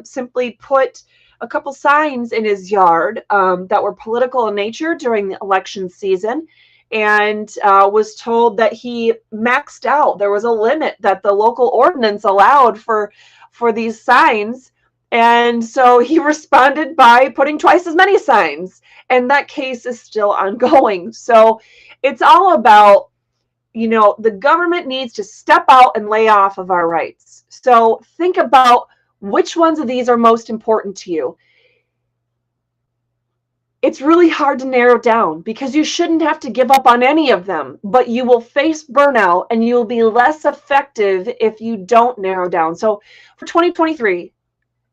simply put a couple signs in his yard that were political in nature during the election season, and was told that he maxed out. There was a limit that the local ordinance allowed for these signs. And so he responded by putting twice as many signs, and that case is still ongoing. So it's all about, the government needs to step out and lay off of our rights. So think about which ones of these are most important to you. It's really hard to narrow down because you shouldn't have to give up on any of them, but you will face burnout and you'll be less effective if you don't narrow down. So for 2023,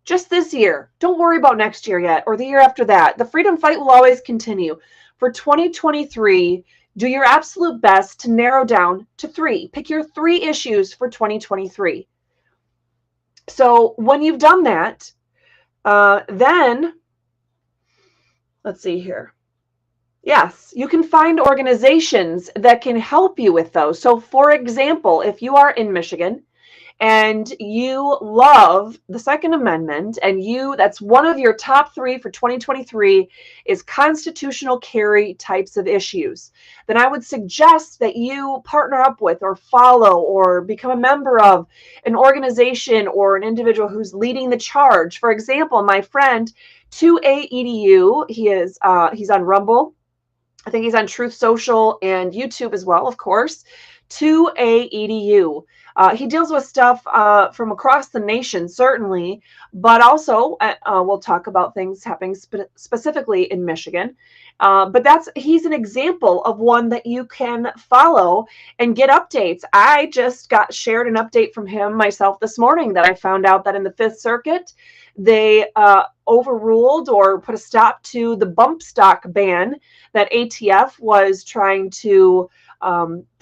just this year, don't worry about next year yet or the year after that. The freedom fight will always continue. For 2023, do your absolute best to narrow down to 3. Pick your 3 issues for 2023. So when you've done that, then let's see here. Yes, you can find organizations that can help you with those. So for example, if you are in Michigan and you love the Second Amendment and that's one of your top 3 for 2023 is constitutional carry types of issues, then I would suggest that you partner up with or follow or become a member of an organization or an individual who's leading the charge. For example, my friend, S2E1, he's on Rumble. I think he's on Truth Social and YouTube as well, of course. S2E1. He deals with stuff from across the nation, certainly, but also we'll talk about things happening specifically in Michigan. But he's an example of one that you can follow and get updates. I just got shared an update from him myself this morning that I found out that in the Fifth Circuit, they overruled or put a stop to the bump stock ban that ATF was trying to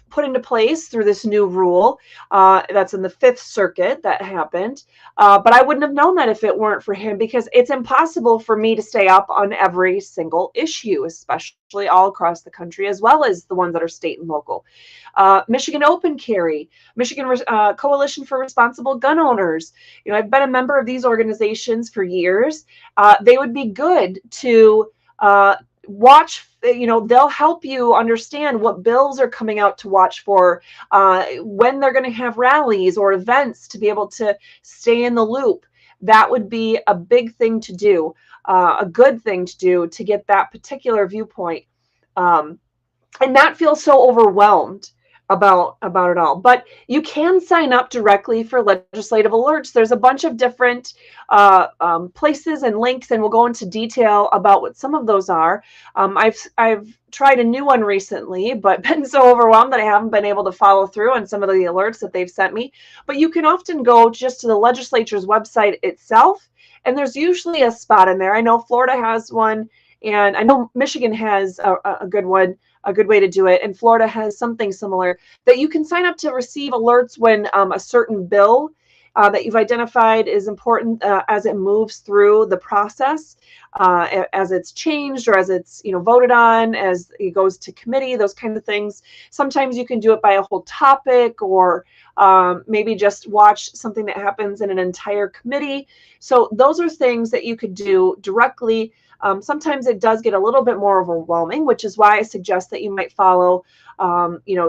put into place through this new rule. That's in the Fifth Circuit that happened. But I wouldn't have known that if it weren't for him, because it's impossible for me to stay up on every single issue, especially all across the country, as well as the ones that are state and local. Michigan Open Carry, Michigan Coalition for Responsible Gun Owners. I've been a member of these organizations for years. They would be good to watch. They'll help you understand what bills are coming out to watch for, when they're going to have rallies or events to be able to stay in the loop. That would be a big thing to do, a good thing to do to get that particular viewpoint and not feel so overwhelmed about it all. But you can sign up directly for legislative alerts. There's a bunch of different places and links, and we'll go into detail about what some of those are. I've tried a new one recently, but been so overwhelmed that I haven't been able to follow through on some of the alerts that they've sent me. But you can often go just to the legislature's website itself, and there's usually a spot in there. I know Florida has one, and I know Michigan has a good one, a good way to do it, and Florida has something similar that you can sign up to receive alerts when a certain bill that you've identified is important as it moves through the process, as it's changed or as it's voted on, as it goes to committee, those kinds of things. Sometimes you can do it by a whole topic, or maybe just watch something that happens in an entire committee. So those are things that you could do directly. Sometimes it does get a little bit more overwhelming, which is why I suggest that you might follow,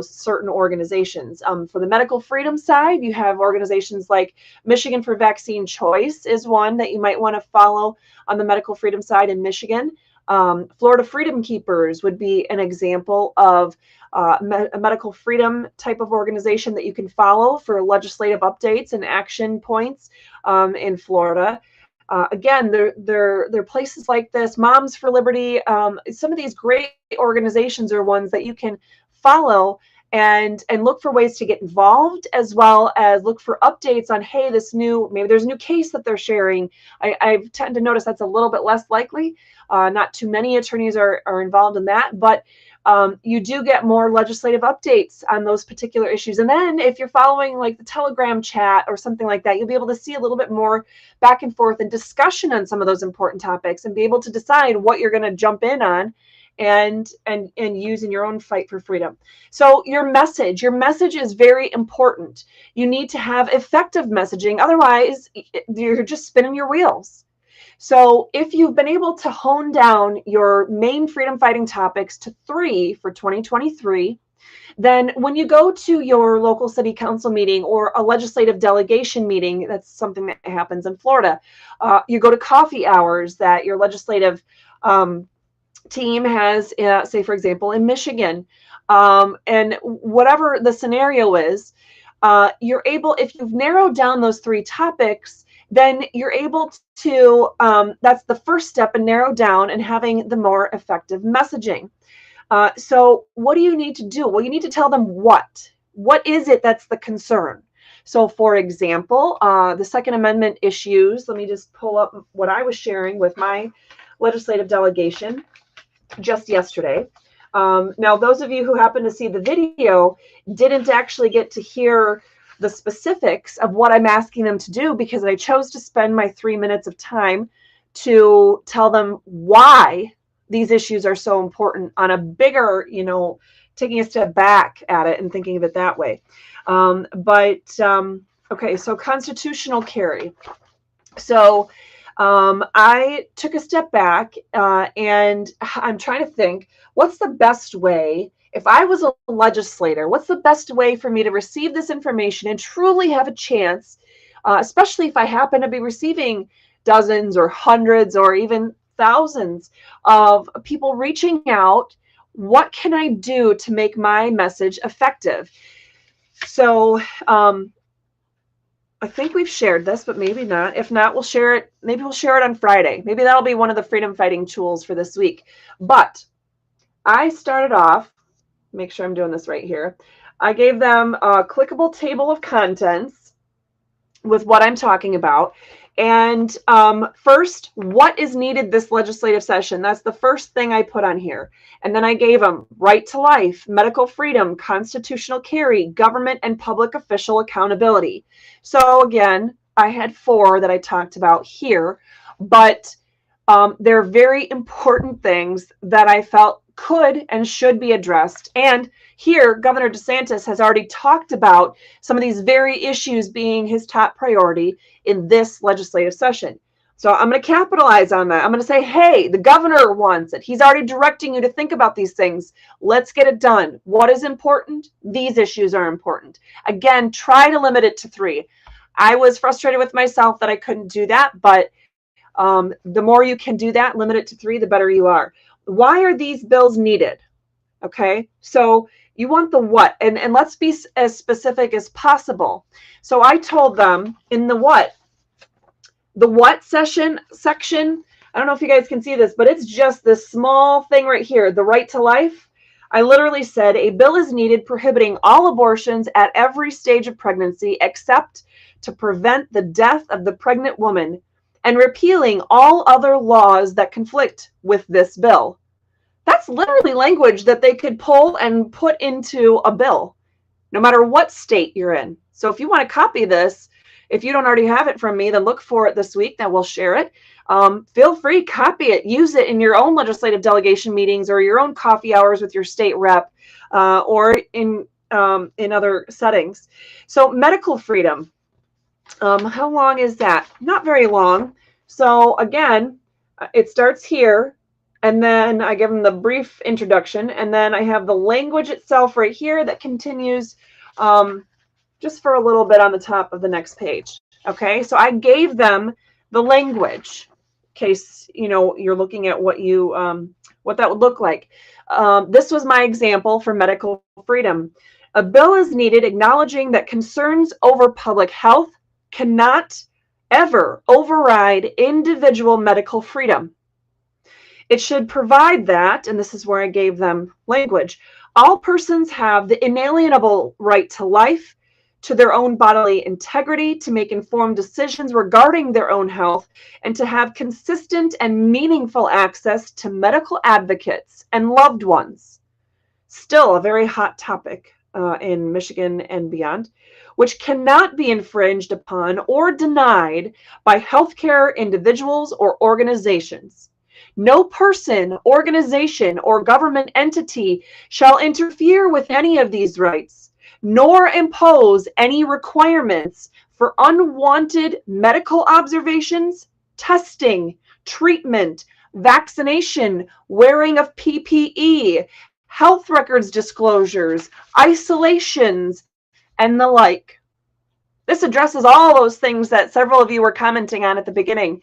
certain organizations. For the medical freedom side, you have organizations like Michigan for Vaccine Choice is one that you might want to follow on the medical freedom side in Michigan. Florida Freedom Keepers would be an example of a medical freedom type of organization that you can follow for legislative updates and action points in Florida. Again, there are places like this, Moms for Liberty. Some of these great organizations are ones that you can follow and look for ways to get involved, as well as look for updates on, hey, maybe there's a new case that they're sharing. I tend to notice that's a little bit less likely. Not too many attorneys are involved in that, but you do get more legislative updates on those particular issues. And then if you're following like the Telegram chat or something like that, you'll be able to see a little bit more back and forth and discussion on some of those important topics, and be able to decide what you're going to jump in on and use in your own fight for freedom. So your message is very important. You need to have effective messaging. Otherwise, you're just spinning your wheels. So if you've been able to hone down your main freedom fighting topics to 3 for 2023, then when you go to your local city council meeting or a legislative delegation meeting, that's something that happens in Florida, you go to coffee hours that your legislative team has, say, for example, in Michigan, and whatever the scenario is, you're able, if you've narrowed down those 3 topics, then you're able to, that's the first step in narrow down and having the more effective messaging. So what do you need to do? Well, you need to tell them what is it that's the concern. So for example, the Second Amendment issues, let me just pull up what I was sharing with my legislative delegation just yesterday. Now, those of you who happen to see the video didn't actually get to hear the specifics of what I'm asking them to do, because I chose to spend my 3 minutes of time to tell them why these issues are so important on a bigger, taking a step back at it and thinking of it that way. Okay, so constitutional carry. So I took a step back and I'm trying to think, what's the best way, if I was a legislator, what's the best way for me to receive this information and truly have a chance, especially if I happen to be receiving dozens or hundreds or even thousands of people reaching out, what can I do to make my message effective? So I think we've shared this, but maybe not. If not, we'll share it. Maybe we'll share it on Friday. Maybe that'll be one of the freedom fighting tools for this week. But I started off, make sure I'm doing this right here. I gave them a clickable table of contents with what I'm talking about. And first, what is needed this legislative session? That's the first thing I put on here. And then I gave them right to life, medical freedom, constitutional carry, government and public official accountability. So again, I had 4 that I talked about here, but they're very important things that I felt could and should be addressed. And here, Governor DeSantis has already talked about some of these very issues being his top priority in this legislative session. So I'm going to capitalize on that. I'm going to say, hey, the governor wants it. He's already directing you to think about these things. Let's get it done. What is important? These issues are important. Again, try to limit it to 3. I was frustrated with myself that I couldn't do that, but the more you can do that, limit it to 3, the better you are. Why are these bills needed? Okay, so You want the what, and let's be as specific as possible. So I told them in the what section, I don't know if you guys can see this, but it's just this small thing right here, the right to life. I literally said a bill is needed prohibiting all abortions at every stage of pregnancy except to prevent the death of the pregnant woman, and repealing all other laws that conflict with this bill. That's literally language that they could pull and put into a bill, no matter what state you're in. So if you want to copy this, if you don't already have it from me, then look for it this week, then we'll share it. Feel free, copy it, use it in your own legislative delegation meetings or your own coffee hours with your state rep, or in other settings. So medical freedom. How long is that? Not very long. So again, it starts here, and then I give them the brief introduction, and then I have the language itself right here that continues just for a little bit on the top of the next page. Okay, so I gave them the language in case you're looking at what that would look like. This was my example for medical freedom. A bill is needed acknowledging that concerns over public health cannot ever override individual medical freedom. It should provide that, and this is where I gave them language, all persons have the inalienable right to life, to their own bodily integrity, to make informed decisions regarding their own health, and to have consistent and meaningful access to medical advocates and loved ones. Still a very hot topic in Michigan and beyond, which cannot be infringed upon or denied by healthcare individuals or organizations. No person, organization, or government entity shall interfere with any of these rights, nor impose any requirements for unwanted medical observations, testing, treatment, vaccination, wearing of PPE, health records disclosures, isolations, and the like. This addresses all those things that several of you were commenting on at the beginning.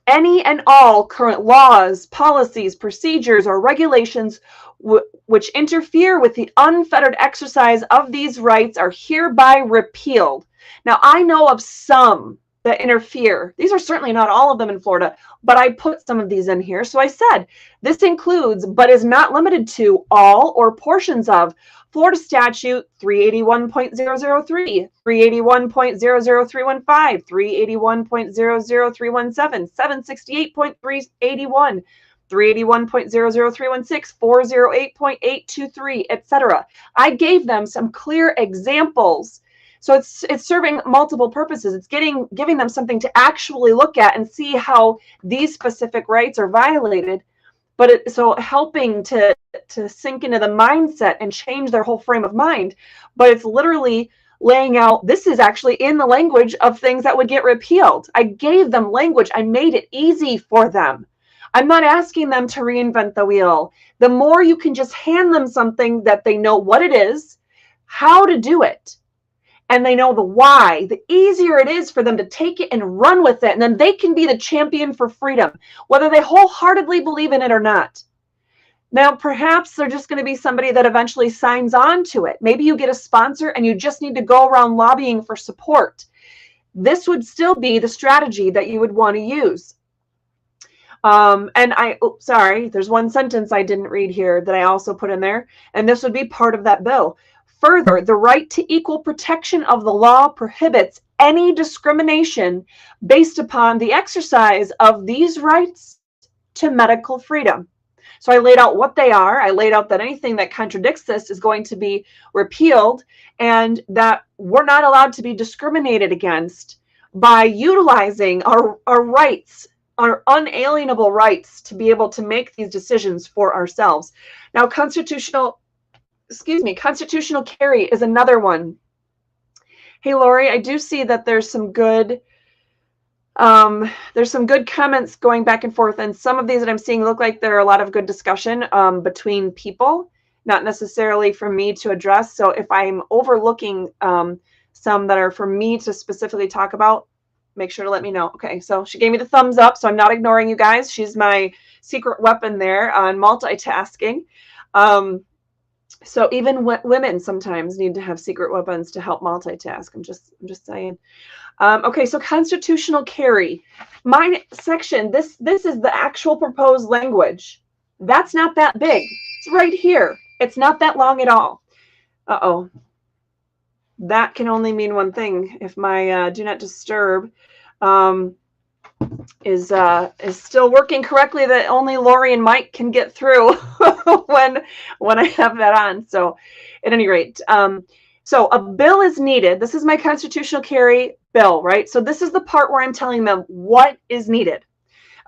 Any and all current laws, policies, procedures, or regulations which interfere with the unfettered exercise of these rights are hereby repealed. Now, I know of some that interfere. These are certainly not all of them in Florida, but I put some of these in here. So I said, this includes, but is not limited to, all or portions of Florida Statute 381.003, 381.00315, 381.00317, 768.381, 381.00316, 408.823, etc. I gave them some clear examples. So it's serving multiple purposes. It's giving them something to actually look at and see how these specific rights are violated, but so helping to sink into the mindset and change their whole frame of mind. But it's literally laying out, this is actually in the language of things that would get repealed. I gave them language. I made it easy for them. I'm not asking them to reinvent the wheel. The more you can just hand them something that they know what it is, how to do it, and they know the why, the easier it is for them to take it and run with it. And then they can be the champion for freedom, whether they wholeheartedly believe in it or not. Now, perhaps they're just going to be somebody that eventually signs on to it. Maybe you get a sponsor and you just need to go around lobbying for support. This would still be the strategy that you would want to use. Sorry, there's one sentence I didn't read here that I also put in there, and this would be part of that bill. Further, the right to equal protection of the law prohibits any discrimination based upon the exercise of these rights to medical freedom. So I laid out what they are. I laid out that anything that contradicts this is going to be repealed, and that we're not allowed to be discriminated against by utilizing our rights, our unalienable rights to be able to make these decisions for ourselves. Now, constitutional carry is another one. Hey, Lori, I do see that there's some good comments going back and forth, and some of these that I'm seeing look like there are a lot of good discussion between people, not necessarily for me to address. So if I'm overlooking some that are for me to specifically talk about, make sure to let me know. Okay, so she gave me the thumbs up, so I'm not ignoring you guys. She's my secret weapon there on multitasking. So even women sometimes need to have secret weapons to help multitask. I'm just saying. Okay, so constitutional carry. My section, this is the actual proposed language. That's not that big. It's right here. It's not that long at all. Uh-oh. That can only mean one thing. If my do not disturb is still working correctly, that only Lori and Mike can get through when I have that on. So at any rate, so a bill is needed. This is my constitutional carry bill, right? So this is the part where I'm telling them what is needed.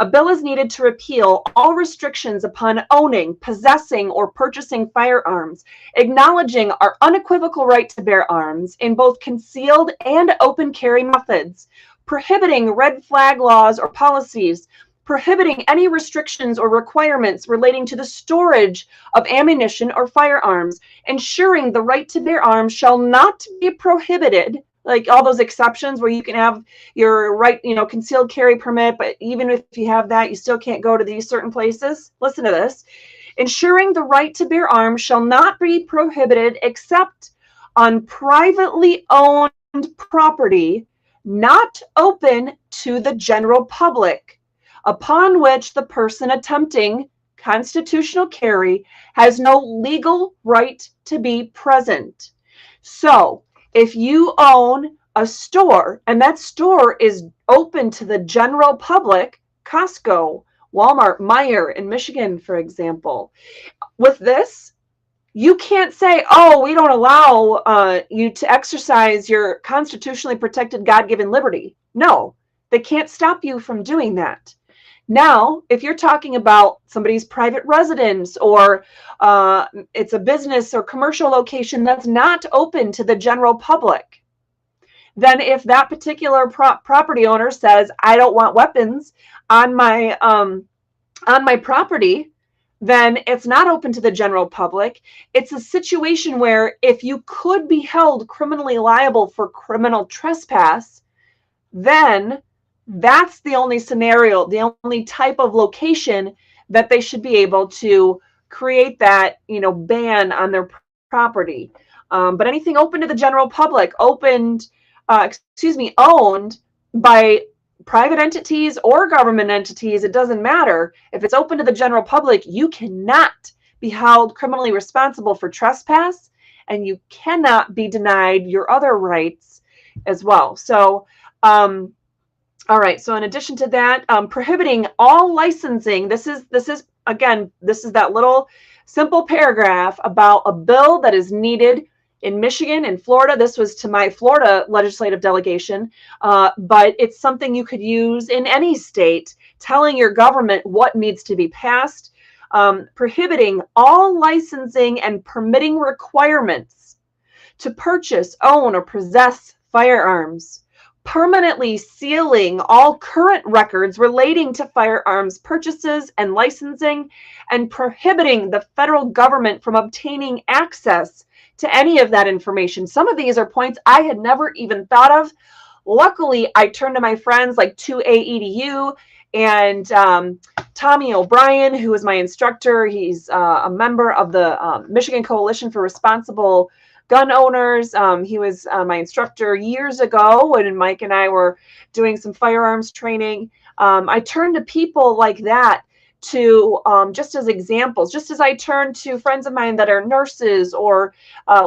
A bill is needed to repeal all restrictions upon owning, possessing, or purchasing firearms, acknowledging our unequivocal right to bear arms in both concealed and open carry methods, prohibiting red flag laws or policies, prohibiting any restrictions or requirements relating to the storage of ammunition or firearms, ensuring the right to bear arms shall not be prohibited, like all those exceptions where you can have your right, concealed carry permit, but even if you have that, you still can't go to these certain places. Listen to this. Ensuring the right to bear arms shall not be prohibited except on privately owned property not open to the general public, upon which the person attempting constitutional carry has no legal right to be present. So if you own a store and that store is open to the general public, Costco, Walmart, Meijer in Michigan, for example, with this, you can't say, oh, we don't allow you to exercise your constitutionally protected God-given liberty. No, they can't stop you from doing that. Now, if you're talking about somebody's private residence or it's a business or commercial location that's not open to the general public, then if that particular property owner says, I don't want weapons on my property, then it's not open to the general public. It's a situation where if you could be held criminally liable for criminal trespass, then that's the only scenario, the only type of location that they should be able to create that, ban on their property. But anything open to the general public, owned by private entities or government entities, it doesn't matter. If it's open to the general public, you cannot be held criminally responsible for trespass, and you cannot be denied your other rights as well. So, all right. So in addition to that, prohibiting all licensing. This is that little simple paragraph about a bill that is needed in Michigan and Florida. This was to my Florida legislative delegation, but it's something you could use in any state, telling your government what needs to be passed, prohibiting all licensing and permitting requirements to purchase, own, or possess firearms, permanently sealing all current records relating to firearms purchases and licensing, and prohibiting the federal government from obtaining access to any of that information. Some of these are points I had never even thought of. Luckily, I turned to my friends like 2A and Tommy O'Brien, who is my instructor. He's a member of the Michigan Coalition for Responsible Gun Owners. He was my instructor years ago when Mike and I were doing some firearms training. I turned to people like that to just as examples, just as I turn to friends of mine that are nurses or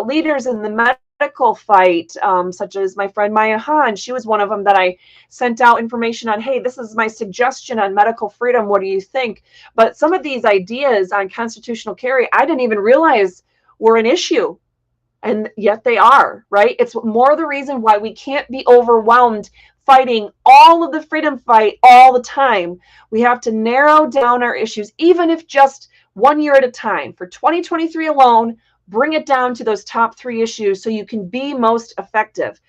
leaders in the medical fight, such as my friend Maya Hahn. She was one of them that I sent out information on, hey, this is my suggestion on medical freedom. What do you think? But some of these ideas on constitutional carry, I didn't even realize were an issue. And yet they are, right? It's more the reason why we can't be overwhelmed fighting all of the freedom fight all the time. We have to narrow down our issues, even if just 1 year at a time. For 2023 alone, bring it down to those top 3 issues so you can be most effective.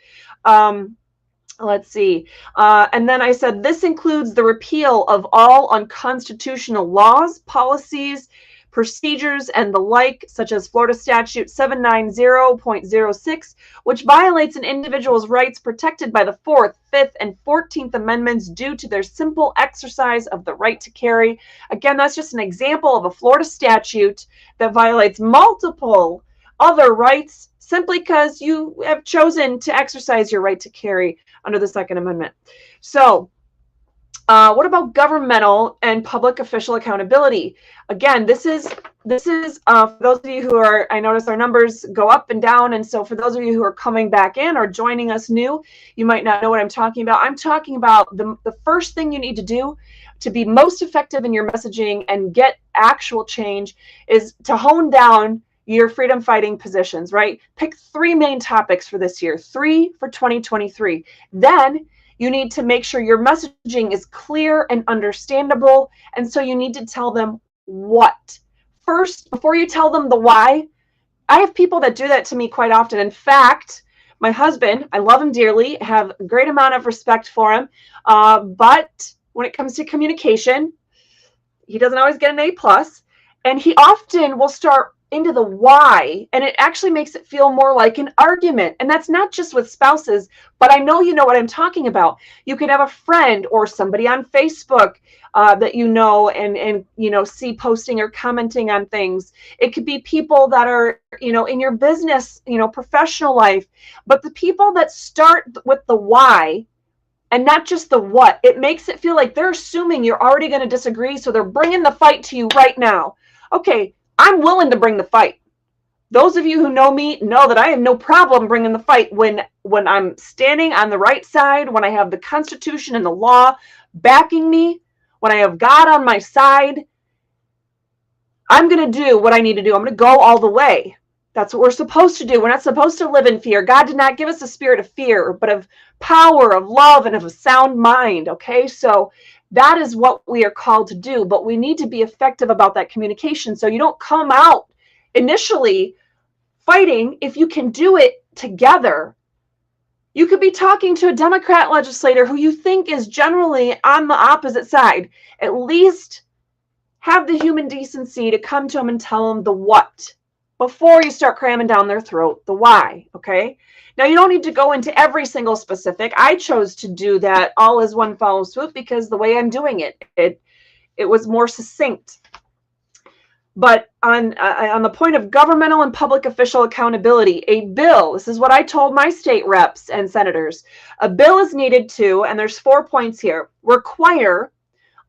Let's see. And then I said, this includes the repeal of all unconstitutional laws, policies, procedures, and the like, such as Florida Statute 790.06, which violates an individual's rights protected by the 4th, 5th, and 14th Amendments due to their simple exercise of the right to carry. Again, that's just an example of a Florida statute that violates multiple other rights simply because you have chosen to exercise your right to carry under the Second Amendment. So, what about governmental and public official accountability? Again, this is for those of you who are, I notice our numbers go up and down, and so for those of you who are coming back in or joining us new, you might not know what I'm talking about. I'm talking about the first thing you need to do to be most effective in your messaging and get actual change is to hone down your freedom fighting positions, right? Pick 3 main topics for this year, 3 for 2023. Then you need to make sure your messaging is clear and understandable. And so you need to tell them what. First, before you tell them the why, I have people that do that to me quite often. In fact, my husband, I love him dearly, have a great amount of respect for him. But when it comes to communication, he doesn't always get an A+. And he often will start into the why, and it actually makes it feel more like an argument. And that's not just with spouses, but I know you know what I'm talking about. You could have a friend or somebody on Facebook that you know and you know see posting or commenting on things. It could be people that are in your business, professional life. But the people that start with the why and not just the what, it makes it feel like they're assuming you're already going to disagree, so they're bringing the fight to you right now. Okay, I'm willing to bring the fight. Those of you who know me know that I have no problem bringing the fight when I'm standing on the right side, when I have the Constitution and the law backing me, when I have God on my side. I'm going to do what I need to do. I'm going to go all the way. That's what we're supposed to do. We're not supposed to live in fear. God did not give us a spirit of fear, but of power, of love, and of a sound mind. Okay, so that is what we are called to do, but we need to be effective about that communication. So you don't come out initially fighting. If you can do it together, you could be talking to a Democrat legislator who you think is generally on the opposite side. At least have the human decency to come to them and tell them the what before you start cramming down their throat the why, okay? Now, you don't need to go into every single specific. I chose to do that all as one fell swoop because the way I'm doing it was more succinct. But on the point of governmental and public official accountability, a bill, this is what I told my state reps and senators, a bill is needed to, and there's 4 points here, require,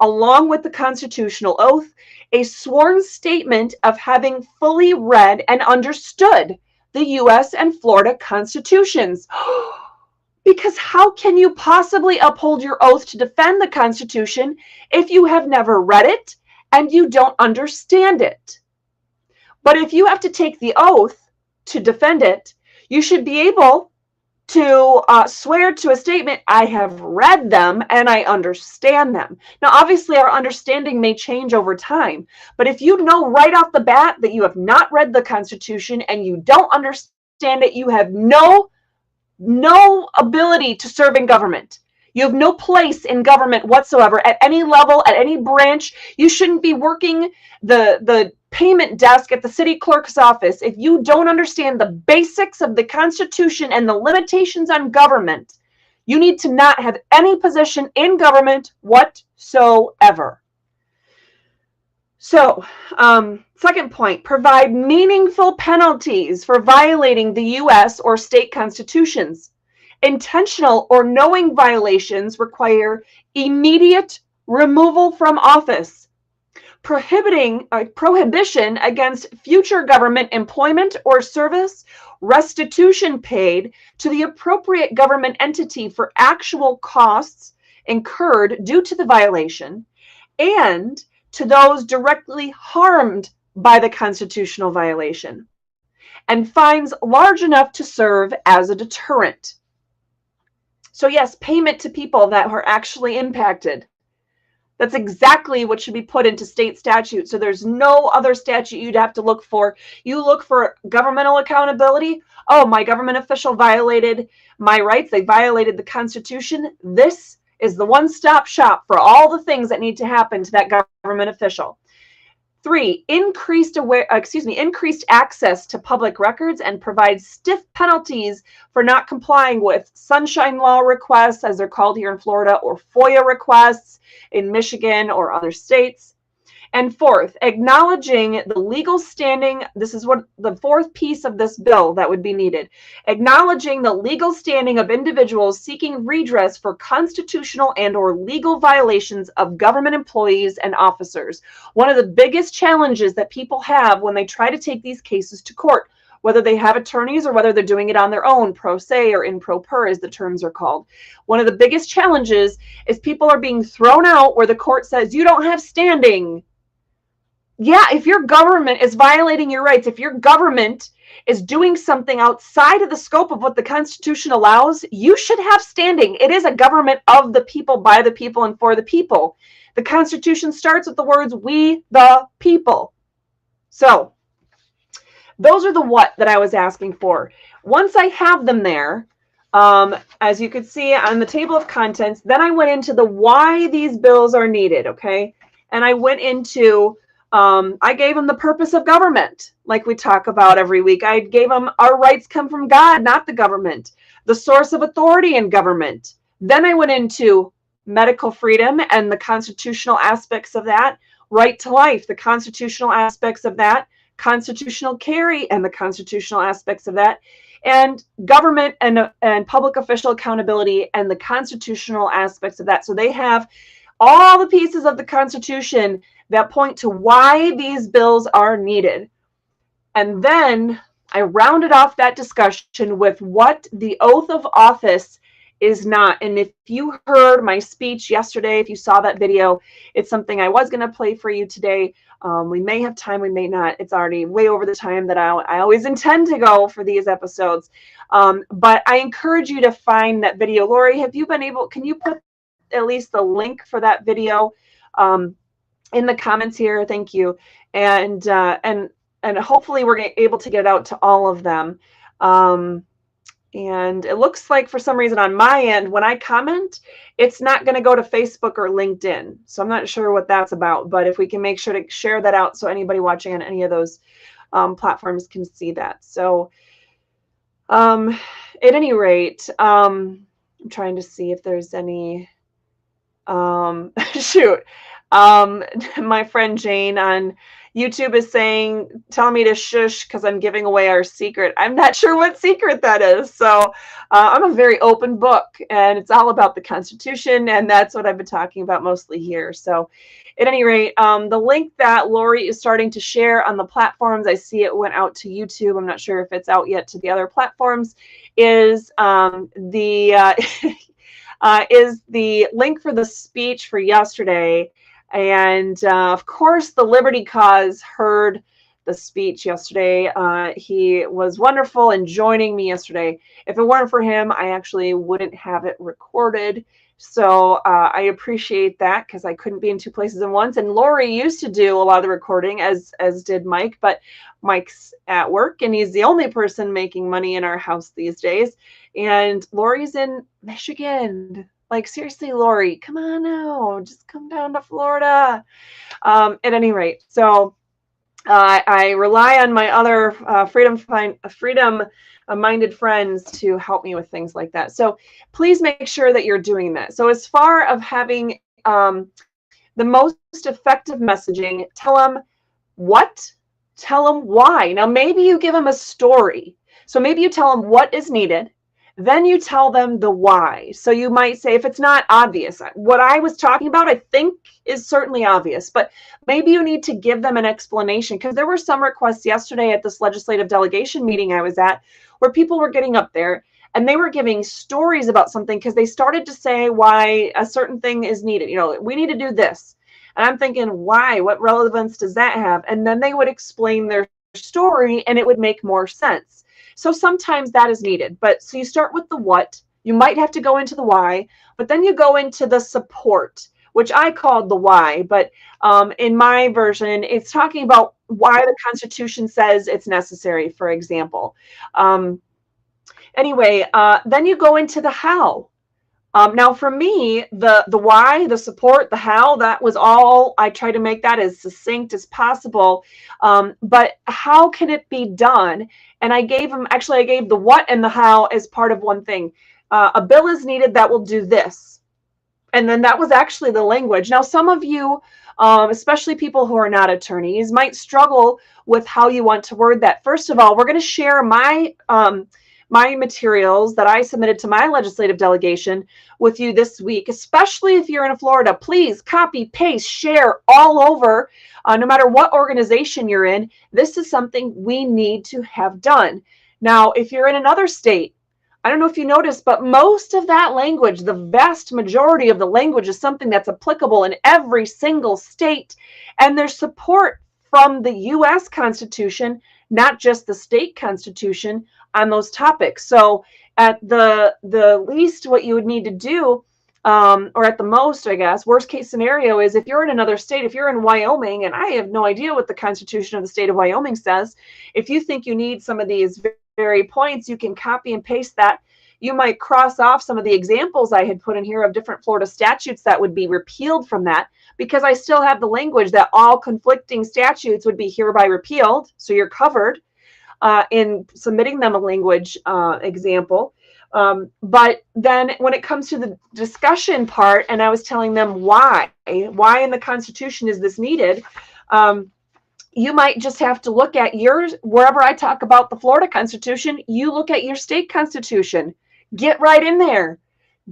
along with the constitutional oath, a sworn statement of having fully read and understood the U.S. and Florida constitutions. Because how can you possibly uphold your oath to defend the Constitution if you have never read it and you don't understand it? But if you have to take the oath to defend it, you should be able to swear to a statement, I have read them and I understand them. Now, obviously, our understanding may change over time, but if you know right off the bat that you have not read the Constitution and you don't understand it, you have no ability to serve in government. You have no place in government whatsoever at any level, at any branch. You shouldn't be working the payment desk at the city clerk's office if you don't understand the basics of the Constitution and the limitations on government. You need to not have any position in government whatsoever. So, second point, provide meaningful penalties for violating the U.S. or state constitutions. Intentional or knowing violations require immediate removal from office. Prohibition against future government employment or service, restitution paid to the appropriate government entity for actual costs incurred due to the violation, and to those directly harmed by the constitutional violation, and fines large enough to serve as a deterrent. So yes, payment to people that are actually impacted. That's exactly what should be put into state statute. So there's no other statute you'd have to look for. You look for governmental accountability. Oh, my government official violated my rights. They violated the Constitution. This is the one-stop shop for all the things that need to happen to that government official. 3, increased access to public records and provides stiff penalties for not complying with sunshine law requests, as they're called here in Florida, or FOIA requests in Michigan or other states. And 4th, acknowledging the legal standing, this is what the 4th piece of this bill that would be needed, acknowledging the legal standing of individuals seeking redress for constitutional and or legal violations of government employees and officers. One of the biggest challenges that people have when they try to take these cases to court, whether they have attorneys or whether they're doing it on their own, pro se or in pro per as the terms are called. One of the biggest challenges is people are being thrown out where the court says, you don't have standing. Yeah, if your government is violating your rights, if your government is doing something outside of the scope of what the Constitution allows, you should have standing. It is a government of the people, by the people, and for the people. The Constitution starts with the words, we the people. So those are the what that I was asking for. Once I have them there, as you could see on the table of contents, then I went into the why these bills are needed, okay? And I went into I gave them the purpose of government, like we talk about every week. I gave them our rights come from God, not the government, the source of authority in government. Then I went into medical freedom and the constitutional aspects of that, right to life, the constitutional aspects of that, constitutional carry and the constitutional aspects of that, and government and public official accountability and the constitutional aspects of that. So they have all the pieces of the Constitution that point to why these bills are needed. And then I rounded off that discussion with what the oath of office is not. And if you heard my speech yesterday, if you saw that video, it's something I was going to play for you today. We may have time, we may not. It's already way over the time that I always intend to go for these episodes. But I encourage you to find that video. Lori, have you been able, can you put at least the link for that video in the comments here? Thank you. And hopefully we're able to get it out to all of them. And it looks like for some reason on my end, when I comment, it's not going to go to Facebook or LinkedIn. So I'm not sure what that's about, but if we can make sure to share that out so anybody watching on any of those platforms can see that. So at any rate, I'm trying to see if there's any, shoot. My friend Jane on YouTube is saying, telling me to shush because I'm giving away our secret. I'm not sure what secret that is. So I'm a very open book and it's all about the Constitution. And that's what I've been talking about mostly here. So at any rate, the link that Lori is starting to share on the platforms, I see it went out to YouTube. I'm not sure if it's out yet to the other platforms, is is the link for the speech for yesterday. And of course, the Liberty Cause heard the speech yesterday. He was wonderful in joining me yesterday. If it weren't for him, I actually wouldn't have it recorded. So I appreciate that because I couldn't be in two places at once. And Lori used to do a lot of the recording, as did Mike, but Mike's at work and he's the only person making money in our house these days. And Lori's in Michigan. Like, seriously, Lori, come on now, just come down to Florida. At any rate, so I rely on my other freedom-minded friends to help me with things like that. So please make sure that you're doing that. So as far as having the most effective messaging, tell them what, tell them why. Now, maybe you give them a story. So maybe you tell them what is needed. Then you tell them the why. So you might say, if it's not obvious, what I was talking about, I think is certainly obvious, but maybe you need to give them an explanation, because there were some requests yesterday at this legislative delegation meeting I was at where people were getting up there and they were giving stories about something because they started to say why a certain thing is needed. You know, we need to do this. And I'm thinking, why? What relevance does that have? And then they would explain their story and it would make more sense. So sometimes that is needed. But so you start with the what, you might have to go into the why, but then you go into the support, which I called the why. But in my version, it's talking about why the Constitution says it's necessary, for example. Anyway, then you go into the how. Now for me, the why, the support, the how, that was all, I tried to make that as succinct as possible. But how can it be done? And I gave the what and the how as part of one thing. A bill is needed that will do this. And then that was actually the language. Now, some of you, especially people who are not attorneys, might struggle with how you want to word that. First of all, we're going to share my materials that I submitted to my legislative delegation with you this week, especially if you're in Florida. Please copy, paste, share all over, no matter what organization you're in. This is something we need to have done. Now, if you're in another state, I don't know if you noticed, but most of that language, the vast majority of the language, is something that's applicable in every single state. And there's support from the U.S. Constitution, not just the state constitution, on those topics. So at the least, what you would need to do, or at the most, I guess, worst case scenario is if you're in another state, if you're in Wyoming, and I have no idea what the Constitution of the state of Wyoming says, if you think you need some of these very points, you can copy and paste that. You might cross off some of the examples I had put in here of different Florida statutes that would be repealed from that, because I still have the language that all conflicting statutes would be hereby repealed. So you're covered in submitting them a language example. But then when it comes to the discussion part, and I was telling them why in the Constitution is this needed, you might just have to look at yours. Wherever I talk about the Florida Constitution, you look at your state constitution. Get right in there.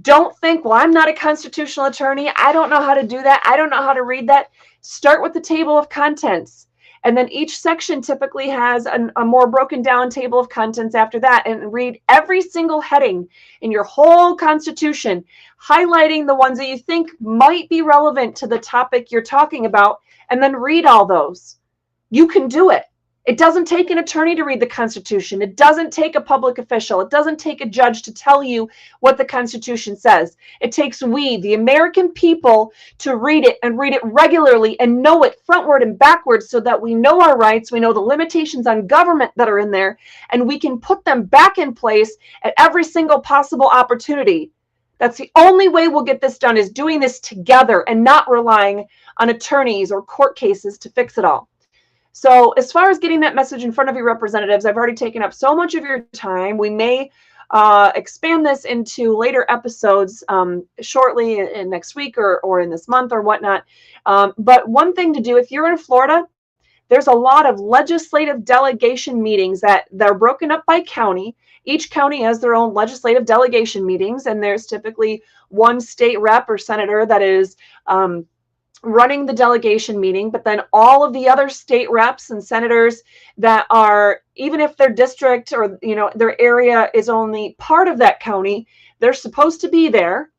Don't think, well, I'm not a constitutional attorney. I don't know how to do that. I don't know how to read that. Start with the table of contents. And then each section typically has a more broken down table of contents after that, and read every single heading in your whole Constitution, highlighting the ones that you think might be relevant to the topic you're talking about, and then read all those. You can do it. It doesn't take an attorney to read the Constitution. It doesn't take a public official. It doesn't take a judge to tell you what the Constitution says. It takes we, the American people, to read it, and read it regularly, and know it frontward and backwards, so that we know our rights, we know the limitations on government that are in there, and we can put them back in place at every single possible opportunity. That's the only way we'll get this done, is doing this together and not relying on attorneys or court cases to fix it all. So as far as getting that message in front of your representatives, I've already taken up so much of your time. We may expand this into later episodes shortly in next week or in this month or whatnot. But one thing to do, if you're in Florida, there's a lot of legislative delegation meetings that they're broken up by county. Each county has their own legislative delegation meetings, and there's typically one state rep or senator that is running the delegation meeting, but then all of the other state reps and senators that are, even if their district or their area is only part of that county, they're supposed to be there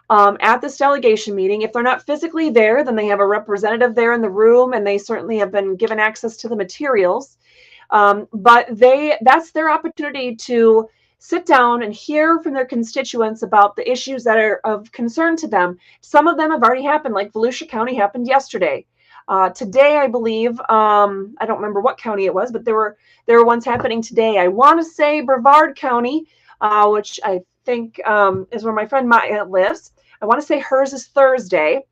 at this delegation meeting. If they're not physically there, then they have a representative there in the room, and they certainly have been given access to the materials. But that's their opportunity to sit down and hear from their constituents about the issues that are of concern to them. Some of them have already happened, like Volusia County happened yesterday. Today, I believe, I don't remember what county it was, but there were ones happening today. I want to say Brevard County, which I think is where my friend Maya lives. I want to say hers is Thursday.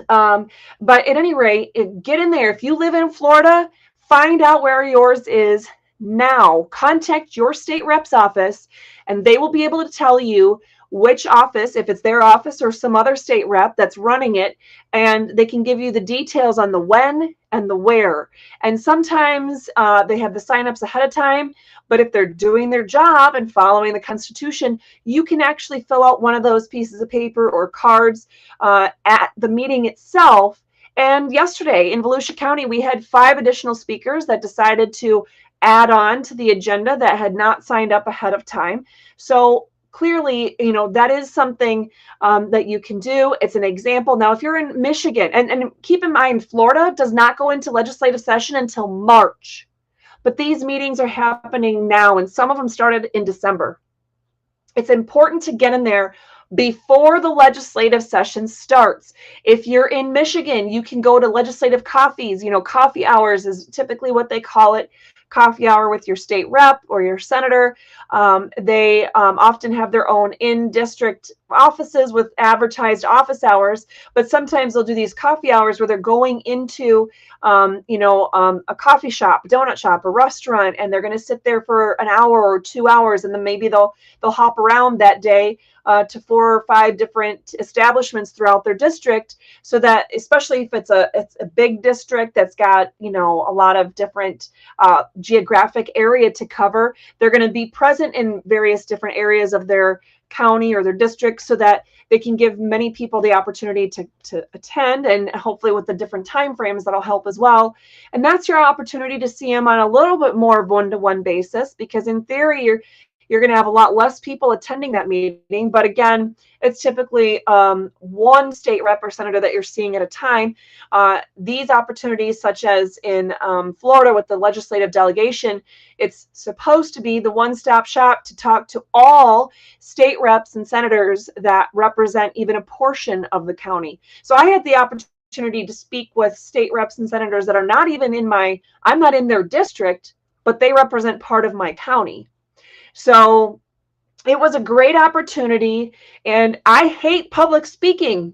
But at any rate, get in there. If you live in Florida, find out where yours is now. Contact your state rep's office, and they will be able to tell you which office, if it's their office or some other state rep that's running it, and they can give you the details on the when and the where. And sometimes they have the signups ahead of time, but if they're doing their job and following the Constitution, you can actually fill out one of those pieces of paper or cards at the meeting itself. And yesterday in Volusia County, we had 5 additional speakers that decided to add on to the agenda that had not signed up ahead of time. So clearly, that is something that you can do. It's an example. Now, if you're in Michigan, and keep in mind, Florida does not go into legislative session until March, but these meetings are happening now, and some of them started in December. It's important to get in there before the legislative session starts. If you're in Michigan, you can go to legislative coffees. Coffee hours is typically what they call it. Coffee hour with your state rep or your senator. They often have their own in-district offices with advertised office hours, but sometimes they'll do these coffee hours where they're going into, a coffee shop, donut shop, a restaurant, and they're going to sit there for an hour or 2 hours, and then maybe they'll hop around that day to 4 or 5 different establishments throughout their district, so that, especially if it's a big district that's got a lot of different geographic area to cover, they're going to be present in various different areas of their county or their district, so that they can give many people the opportunity to attend, and hopefully with the different time frames that'll help as well. And that's your opportunity to see them on a little bit more one-to-one basis, because in theory you're going to have a lot less people attending that meeting. But again, it's typically one state rep or senator that you're seeing at a time. These opportunities, such as in Florida with the legislative delegation, it's supposed to be the one-stop shop to talk to all state reps and senators that represent even a portion of the county. So I had the opportunity to speak with state reps and senators that are not even I'm not in their district, but they represent part of my county. So it was a great opportunity, and I hate public speaking.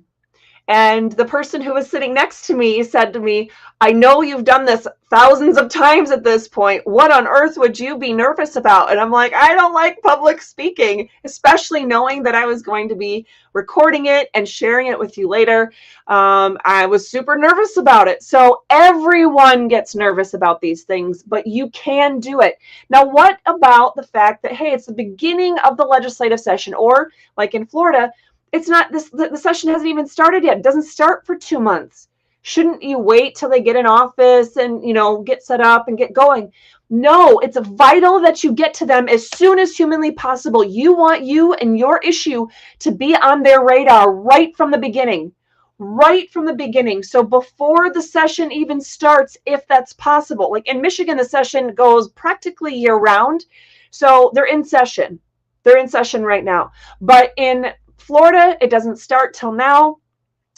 And the person who was sitting next to me said to me, I know you've done this thousands of times at this point. What on earth would you be nervous about? And I'm like, I don't like public speaking, especially knowing that I was going to be recording it and sharing it with you later. I was super nervous about it. So everyone gets nervous about these things, but you can do it. Now, what about the fact that, hey, it's the beginning of the legislative session, or like in Florida, it's not this, the session hasn't even started yet. It doesn't start for 2 months. Shouldn't you wait till they get in office and, get set up and get going? No, it's vital that you get to them as soon as humanly possible. You want you and your issue to be on their radar right from the beginning. Right from the beginning. So before the session even starts, if that's possible. Like in Michigan, the session goes practically year round. So they're in session. They're in session right now. But in Florida, it doesn't start till now.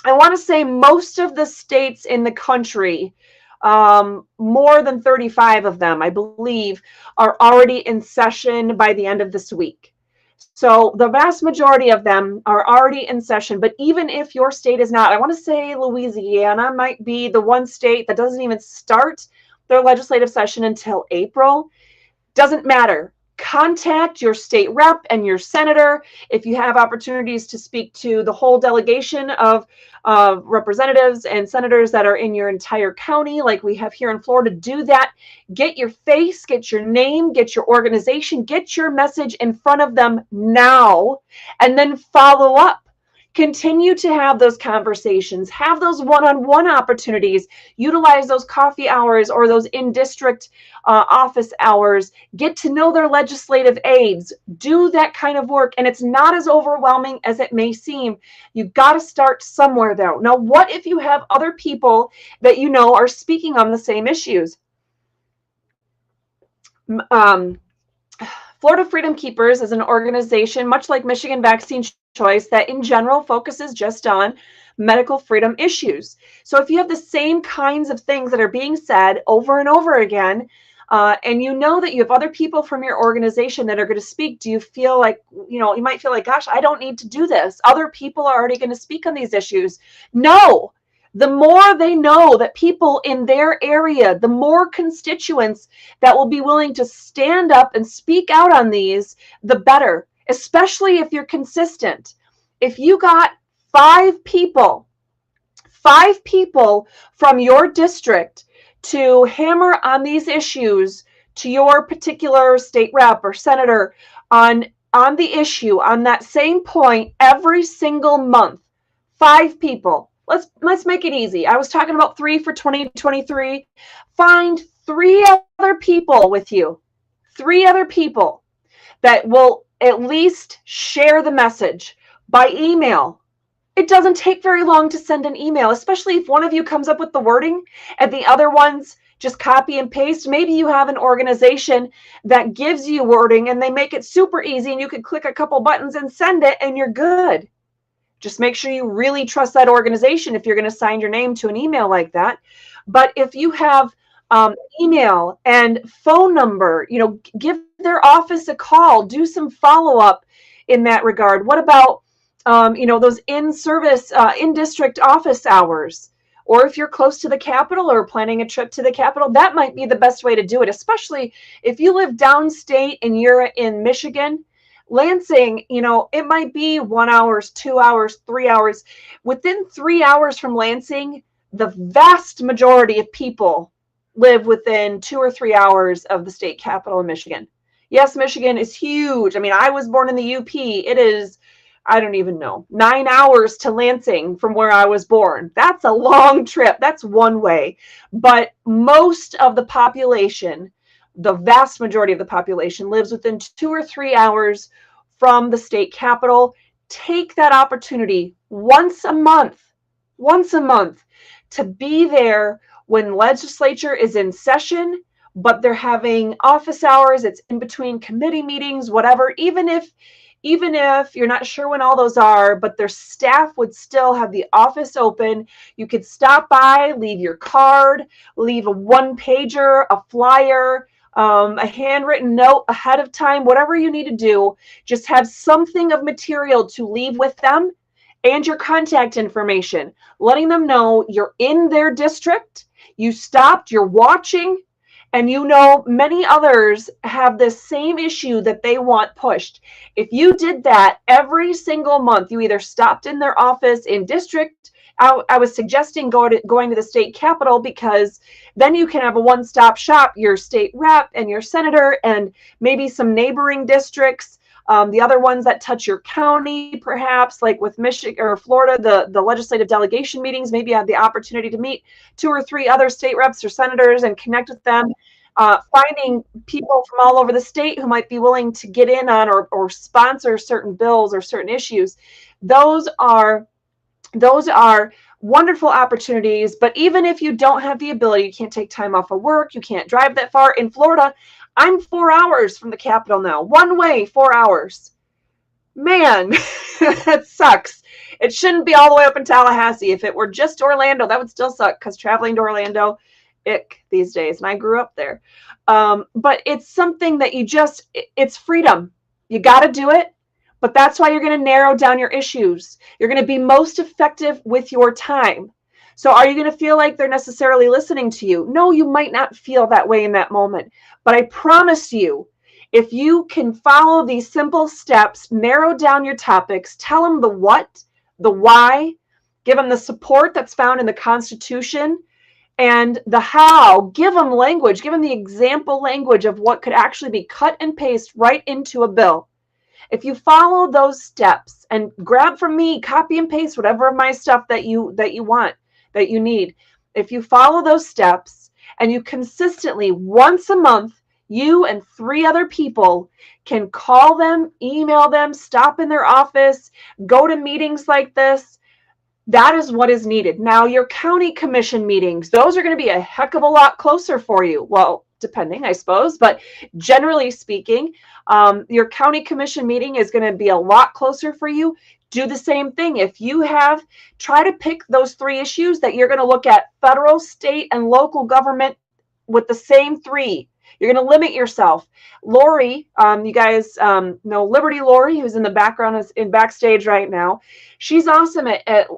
I want to say most of the states in the country, more than 35 of them, I believe, are already in session by the end of this week. So the vast majority of them are already in session. But even if your state is not, I want to say Louisiana might be the one state that doesn't even start their legislative session until April. Doesn't matter. Contact your state rep and your senator. If you have opportunities to speak to the whole delegation of representatives and senators that are in your entire county, like we have here in Florida, do that. Get your face, get your name, get your organization, get your message in front of them now, and then follow up. Continue to have those conversations, have those one-on-one opportunities, utilize those coffee hours or those in-district office hours, get to know their legislative aides, do that kind of work. And it's not as overwhelming as it may seem. You've got to start somewhere though. Now, what if you have other people that are speaking on the same issues? Florida Freedom Keepers is an organization, much like Michigan Vaccine Choice, that in general focuses just on medical freedom issues. So if you have the same kinds of things that are being said over and over again, and you know that you have other people from your organization that are going to speak, do you feel like, you might feel like, gosh, I don't need to do this. Other people are already going to speak on these issues. No. The more they know that people in their area, the more constituents that will be willing to stand up and speak out on these, the better, especially if you're consistent. If you got 5 people from your district to hammer on these issues to your particular state rep or senator on the issue, on that same point every single month, 5 people. Let's make it easy. I was talking about 3 for 2023. Find 3 other people with you. 3 other people that will at least share the message by email. It doesn't take very long to send an email, especially if one of you comes up with the wording and the other ones just copy and paste. Maybe you have an organization that gives you wording and they make it super easy and you can click a couple buttons and send it and you're good. Just make sure you really trust that organization if you're going to sign your name to an email like that. But if you have email and phone number, give their office a call, do some follow-up in that regard. What about those in-service, in-district office hours. Or if you're close to the Capitol or planning a trip to the Capitol, that might be the best way to do it, especially if you live downstate and you're in Michigan. Lansing, it might be 1 hour, 2 hours, 3 hours. Within 3 hours from Lansing, the vast majority of people live within 2 or 3 hours of the state capital in Michigan. Yes, Michigan is huge. I mean, I was born in the UP. It is, I don't even know, 9 hours to Lansing from where I was born. That's a long trip. That's one way. But most of the population, the vast majority of the population, lives within 2 or 3 hours from the state capital. Take that opportunity once a month to be there when legislature is in session, but they're having office hours. It's in between committee meetings, whatever. Even if you're not sure when all those are, but their staff would still have the office open. You could stop by, leave your card, leave a one-pager, a flyer, a handwritten note ahead of time, whatever you need to do. Just have something of material to leave with them and your contact information, letting them know you're in their district, you stopped, you're watching, and many others have this same issue that they want pushed. If you did that every single month, you either stopped in their office in district. I was suggesting going to the state capitol, because then you can have a one-stop shop, your state rep and your senator and maybe some neighboring districts. The other ones that touch your county, perhaps, like with Michigan or Florida, the legislative delegation meetings, maybe you have the opportunity to meet 2 or 3 other state reps or senators and connect with them. Finding people from all over the state who might be willing to get in on or sponsor certain bills or certain issues. Those are wonderful opportunities. But even if you don't have the ability, you can't take time off of work, you can't drive that far. In Florida, I'm 4 hours from the Capitol now. One way, 4 hours. Man, that sucks. It shouldn't be all the way up in Tallahassee. If it were just Orlando, that would still suck, because traveling to Orlando, ick these days. And I grew up there. But it's something that it's freedom. You got to do it. But that's why you're going to narrow down your issues. You're going to be most effective with your time. So are you going to feel like they're necessarily listening to you? No, you might not feel that way in that moment. But I promise you, if you can follow these simple steps, narrow down your topics, tell them the what, the why, give them the support that's found in the Constitution, and the how, give them language, give them the example language of what could actually be cut and paste right into a bill. If you follow those steps and grab from me, copy and paste whatever of my stuff that you want, that you need. If you follow those steps and you consistently, once a month, you and 3 other people can call them, email them, stop in their office, go to meetings like this, that is what is needed. Now, your county commission meetings, those are going to be a heck of a lot closer for you. Well, depending, I suppose, but generally speaking, your county commission meeting is going to be a lot closer for you. Do the same thing. If you try to pick those 3 issues that you're going to look at: federal, state, and local government with the same 3. You're going to limit yourself. Lori, you guys know Liberty Lori, who's in the background, is in backstage right now. She's awesome at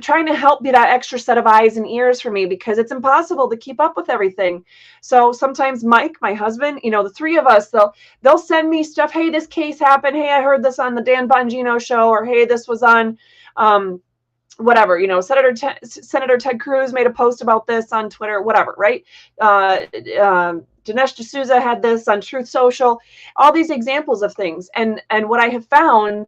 trying to help be that extra set of eyes and ears for me, because it's impossible to keep up with everything. So sometimes Mike, my husband, the 3 of us, they'll send me stuff. Hey, this case happened. Hey, I heard this on the Dan Bongino show, or hey, this was on whatever, Senator Ted Cruz made a post about this on Twitter, whatever, right? Dinesh D'Souza had this on Truth Social, all these examples of things. And what I have found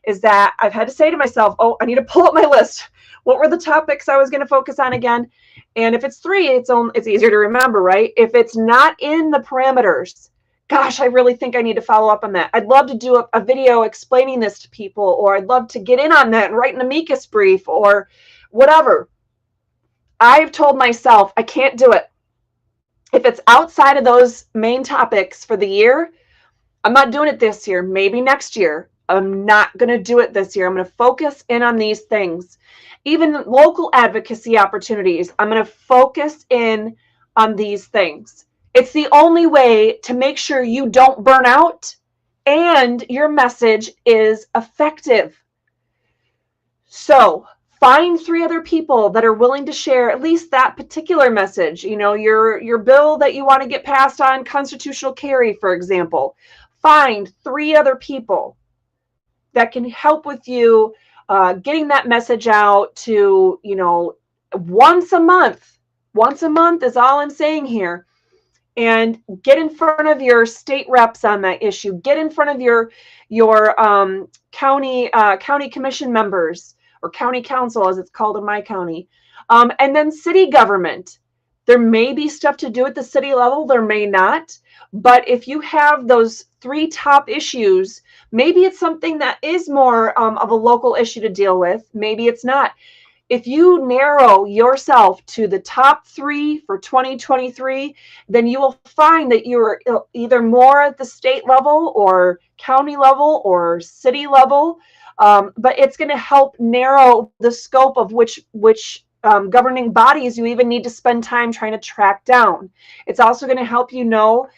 is that I've had to say to myself, oh, I need to pull up my list. What were the topics I was going to focus on again? And if it's 3, it's easier to remember, right? If it's not in the parameters, gosh, I really think I need to follow up on that. I'd love to do a video explaining this to people, or I'd love to get in on that and write an amicus brief or whatever. I've told myself I can't do it. If it's outside of those main topics for the year, I'm not doing it this year. Maybe next year. I'm not going to do it this year. I'm going to focus in on these things. Even local advocacy opportunities, I'm going to focus in on these things. It's the only way to make sure you don't burn out and your message is effective. So find 3 other people that are willing to share at least that particular message. You know, your bill that you want to get passed on constitutional carry, for example. Find 3 other people that can help with you getting that message out to, you know, once a month. Once a month is all I'm saying here. And get in front of your state reps on that issue. Get in front of your county commission members, or county council, as it's called in my county. And then city government. There may be stuff to do at the city level. There may not. But if you have those 3 top issues, maybe it's something that is more of a local issue to deal with. Maybe it's not. If you narrow yourself to the top 3 for 2023, then you will find that you're either more at the state level or county level or city level. But it's going to help narrow the scope of which governing bodies you even need to spend time trying to track down. It's also going to help you know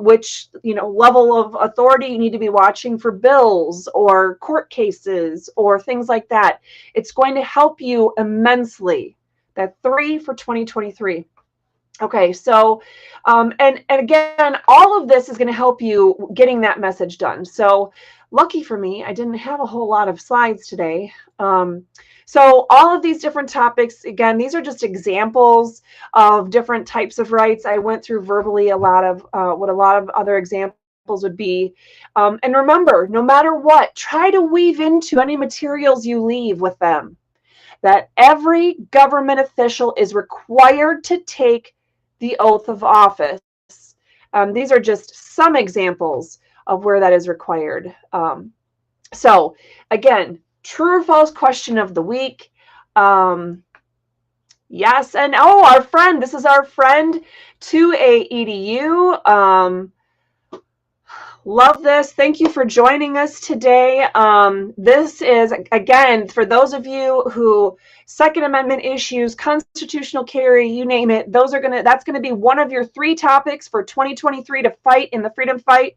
which level of authority you need to be watching for bills or court cases or things like that. It's going to help you immensely. That 3 for 2023. Okay, so and again, all of this is going to help you getting that message done. So lucky for me, I didn't have a whole lot of slides today. So all of these different topics, again, these are just examples of different types of rights. I went through verbally a lot of what a lot of other examples would be. And remember, no matter what, try to weave into any materials you leave with them that every government official is required to take the oath of office. These are just some examples of where that is required. So again, true or false question of the week. Yes, and our friend, this is our friend 2A love this. Thank you for joining us today. This is, again, for those of you who Second Amendment issues, constitutional carry, you name it, that's going to be one of your 3 topics for 2023 to fight in the freedom fight.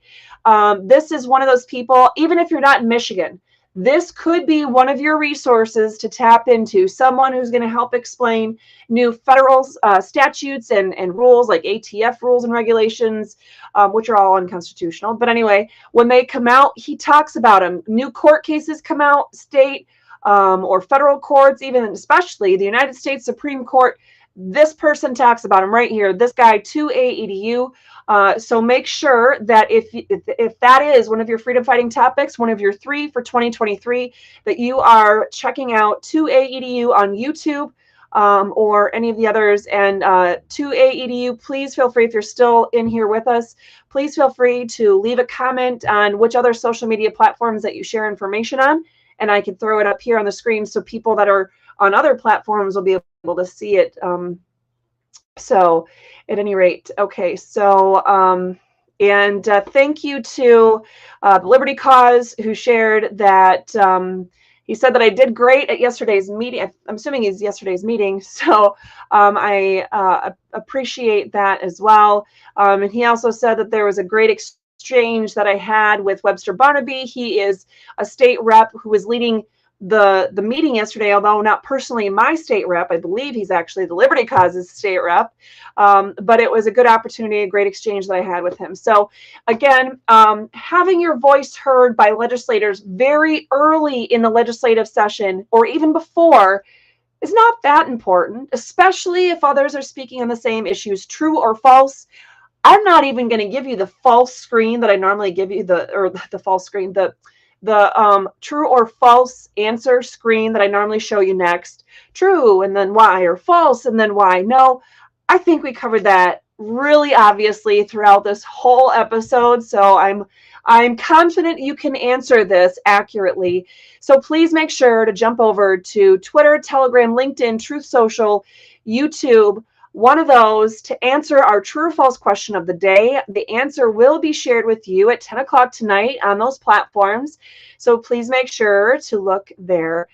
This is one of those people, even if you're not in Michigan, this could be one of your resources to tap into, someone who's going to help explain new federal statutes and rules like ATF rules and regulations, which are all unconstitutional. But anyway, when they come out, he talks about them. New court cases come out, state or federal courts, even especially the United States Supreme Court. This person talks about them right here. This guy, 2A. So make sure that if that is one of your freedom fighting topics, one of your 3 for 2023, that you are checking out 2A on YouTube or any of the others. And 2A please feel free, if you're still in here with us, please feel free to leave a comment on which other social media platforms that you share information on. And I can throw it up here on the screen so people that are on other platforms will be able to see it. So at any rate, okay, so thank you to the Liberty Cause, who shared that he said that I did great at yesterday's meeting. I'm assuming it's yesterday's meeting, so I appreciate that as well. And he also said that there was a great exchange that I had with Webster Barnaby. He is a state rep who was leading the meeting yesterday, although not personally my state rep. I believe he's actually the Liberty Cause's state rep. But it was a good opportunity, a great exchange that I had with him. So again, having your voice heard by legislators very early in the legislative session or even before is not that important, especially if others are speaking on the same issues, true or false. I'm not even going to give you the false screen that I normally give you, the false screen, the true or false answer screen that I normally show you next. True and then why, or false and then why. No, I think we covered that really obviously throughout this whole episode. So I'm confident you can answer this accurately. So please make sure to jump over to Twitter, Telegram, LinkedIn, Truth Social, YouTube, one of those, to answer our true or false question of the day. The answer will be shared with you at 10 o'clock tonight on those platforms. So please make sure to look there.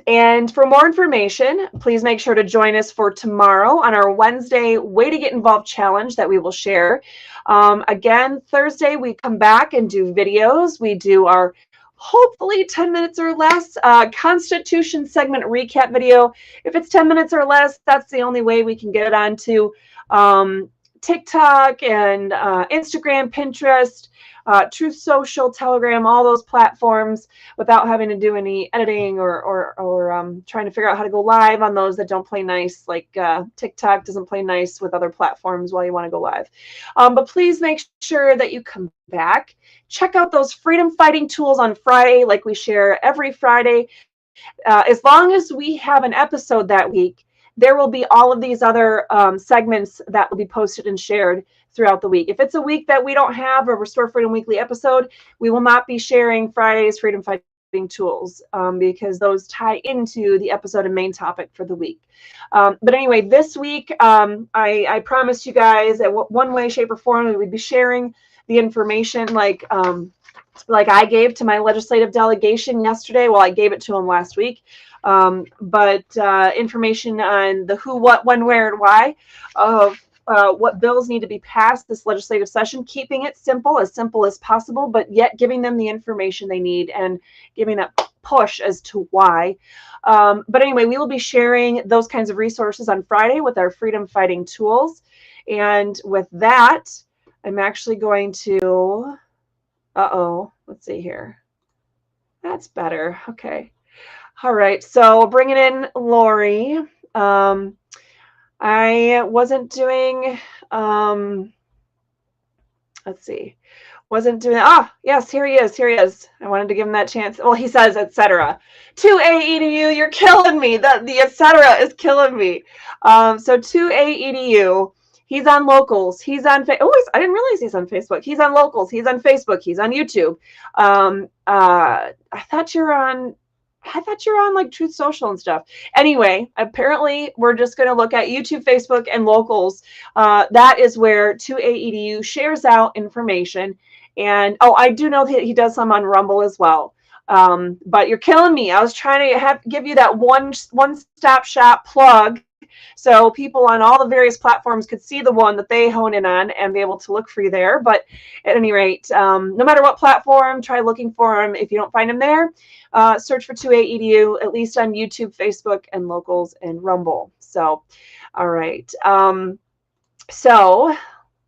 And for more information, please make sure to join us for tomorrow on our Wednesday Way to Get Involved challenge that we will share. Again, Thursday, we come back and do videos. We do our hopefully 10 minutes or less. Constitution segment recap video. If it's 10 minutes or less, that's the only way we can get it onto TikTok and Instagram, Pinterest, Truth Social, Telegram, all those platforms without having to do any editing or trying to figure out how to go live on those that don't play nice, like TikTok doesn't play nice with other platforms while you want to go live. But please make sure that you come back. Check out those freedom fighting tools on Friday, like we share every Friday. As long as we have an episode that week, there will be all of these other segments that will be posted and shared throughout the week. If it's a week that we don't have a Restore Freedom Weekly episode, we will not be sharing Friday's Freedom Fighting tools because those tie into the episode and main topic for the week. But anyway, this week, I promised you guys that one way, shape, or form we would be sharing the information like I gave to my legislative delegation yesterday. Well, I gave it to them last week. But information on the who, what, when, where, and why of what bills need to be passed this legislative session, keeping it simple as possible, but yet giving them the information they need and giving that push as to why. But anyway, we will be sharing those kinds of resources on Friday with our freedom fighting tools. And with that, I'm actually going to, let's see here. That's better. Okay. All right, so bringing in Lori. I wasn't doing, yes, here he is. I wanted to give him that chance. Well, he says, etc. 2A-EDU, you're killing me. The etc. is killing me. So 2A-EDU, he's on Locals. He's on, I didn't realize he's on Facebook. He's on Locals. He's on Facebook. He's on YouTube. I thought you're on like Truth Social and stuff. Anyway, apparently we're just going to look at YouTube, Facebook, and Locals. That is where 2A-EDU shares out information. And, I do know that he does some on Rumble as well. But you're killing me. I was trying to give you that one-stop shop plug so people on all the various platforms could see the one that they hone in on and be able to look for you there. But at any rate, no matter what platform, try looking for them. If you don't find them there, search for 2A-EDU, at least on YouTube, Facebook, and Locals, and Rumble. So, all right. So,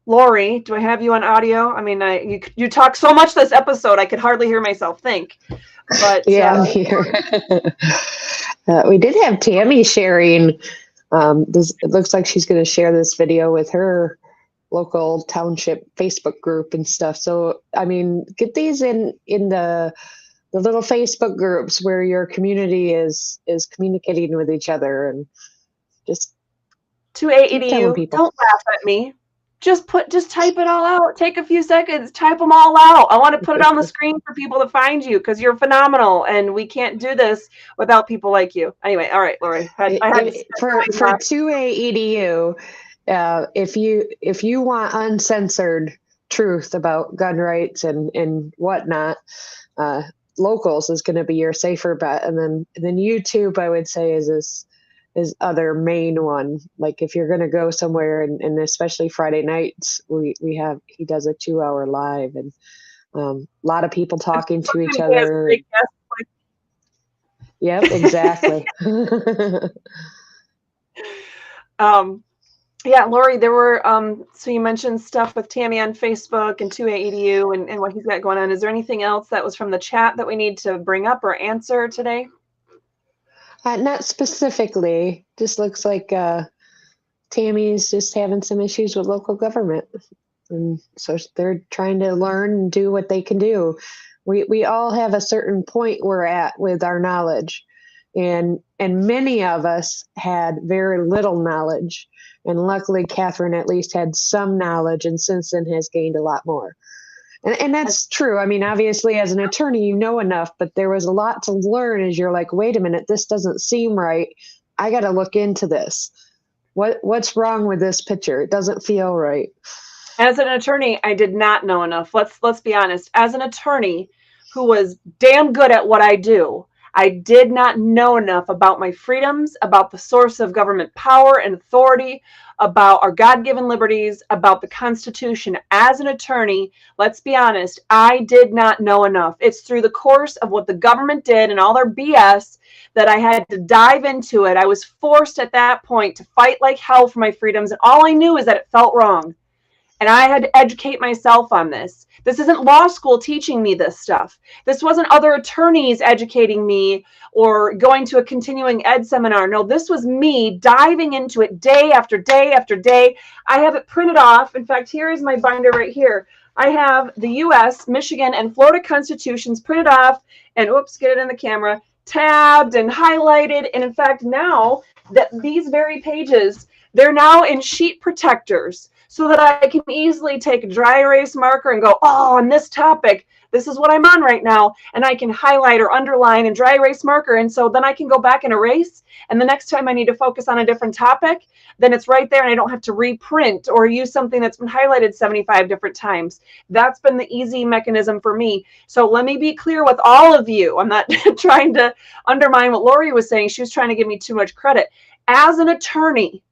Lori, do I have you on audio? I mean, you talk so much this episode, I could hardly hear myself think. But yeah, I'm here. We did have Tammy sharing. It looks like she's going to share this video with her local township Facebook group and stuff. So, I mean, get these in the little Facebook groups where your community is communicating with each other, and just 2A-EDU, don't laugh at me. Just type it all out. Take a few seconds, type them all out. I want to put it on the screen for people to find you because you're phenomenal, and we can't do this without people like you. Anyway, all right, Lori. For 2A-EDU, if you want uncensored truth about gun rights and whatnot, Locals is going to be your safer bet, and then YouTube, I would say, is other main one. Like if you're going to go somewhere, and especially Friday nights, he does a 2-hour live, and a lot of people talking to each other. Yep, exactly. Yeah, Lori, there were, so you mentioned stuff with Tammy on Facebook and 2A-EDU and what he's got going on. Is there anything else that was from the chat that we need to bring up or answer today? Not specifically. Just looks like Tammy's just having some issues with local government. And so they're trying to learn and do what they can do. We all have a certain point we're at with our knowledge. And many of us had very little knowledge. And luckily, Catherine at least had some knowledge, and since then has gained a lot more. And that's true. I mean, obviously, as an attorney, you know enough, but there was a lot to learn as you're like, wait a minute, this doesn't seem right. I got to look into this. What's wrong with this picture? It doesn't feel right. As an attorney, I did not know enough. Let's be honest. As an attorney who was damn good at what I do, I did not know enough about my freedoms, about the source of government power and authority, about our God-given liberties, about the Constitution. As an attorney, let's be honest, I did not know enough. It's through the course of what the government did and all their BS that I had to dive into it. I was forced at that point to fight like hell for my freedoms, and all I knew is that it felt wrong. And I had to educate myself on this. This isn't law school teaching me this stuff. This wasn't other attorneys educating me or going to a continuing ed seminar. No, this was me diving into it day after day after day. I have it printed off. In fact, here is my binder right here. I have the US, Michigan, and Florida constitutions printed off and, oops, get it in the camera, tabbed and highlighted. And in fact, now that these very pages, they're now in sheet protectors, so that I can easily take a dry erase marker and go, oh, on this topic, this is what I'm on right now. And I can highlight or underline and dry erase marker. And so then I can go back and erase. And the next time I need to focus on a different topic, then it's right there and I don't have to reprint or use something that's been highlighted 75 different times. That's been the easy mechanism for me. So let me be clear with all of you. I'm not trying to undermine what Lori was saying. She was trying to give me too much credit. As an attorney,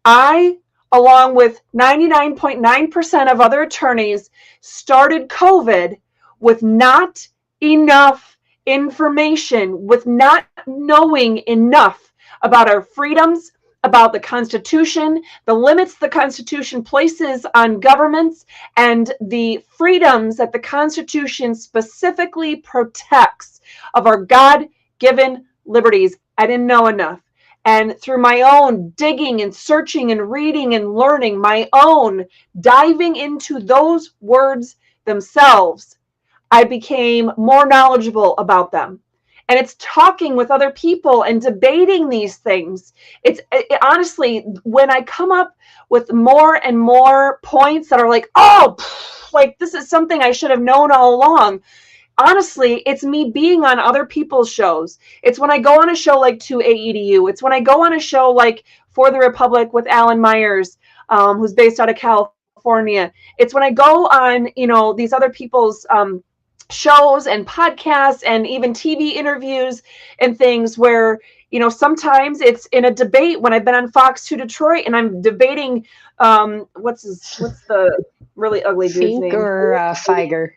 I, along with 99.9% of other attorneys, started COVID with not enough information, with not knowing enough about our freedoms, about the Constitution, the limits the Constitution places on governments, and the freedoms that the Constitution specifically protects of our God-given liberties. I didn't know enough. And through my own digging and searching and reading and learning, my own diving into those words themselves, I became more knowledgeable about them. And it's talking with other people and debating these things. Honestly, when I come up with more and more points that are like, oh, like this is something I should have known all along. Honestly, it's me being on other people's shows. It's when I go on a show like 2AEDU. It's when I go on a show like For the Republic with Alan Myers, who's based out of California. It's when I go on, these other people's shows and podcasts and even TV interviews and things where, sometimes it's in a debate when I've been on Fox 2 Detroit and I'm debating, what's the really ugly dude's name? Or Feiger.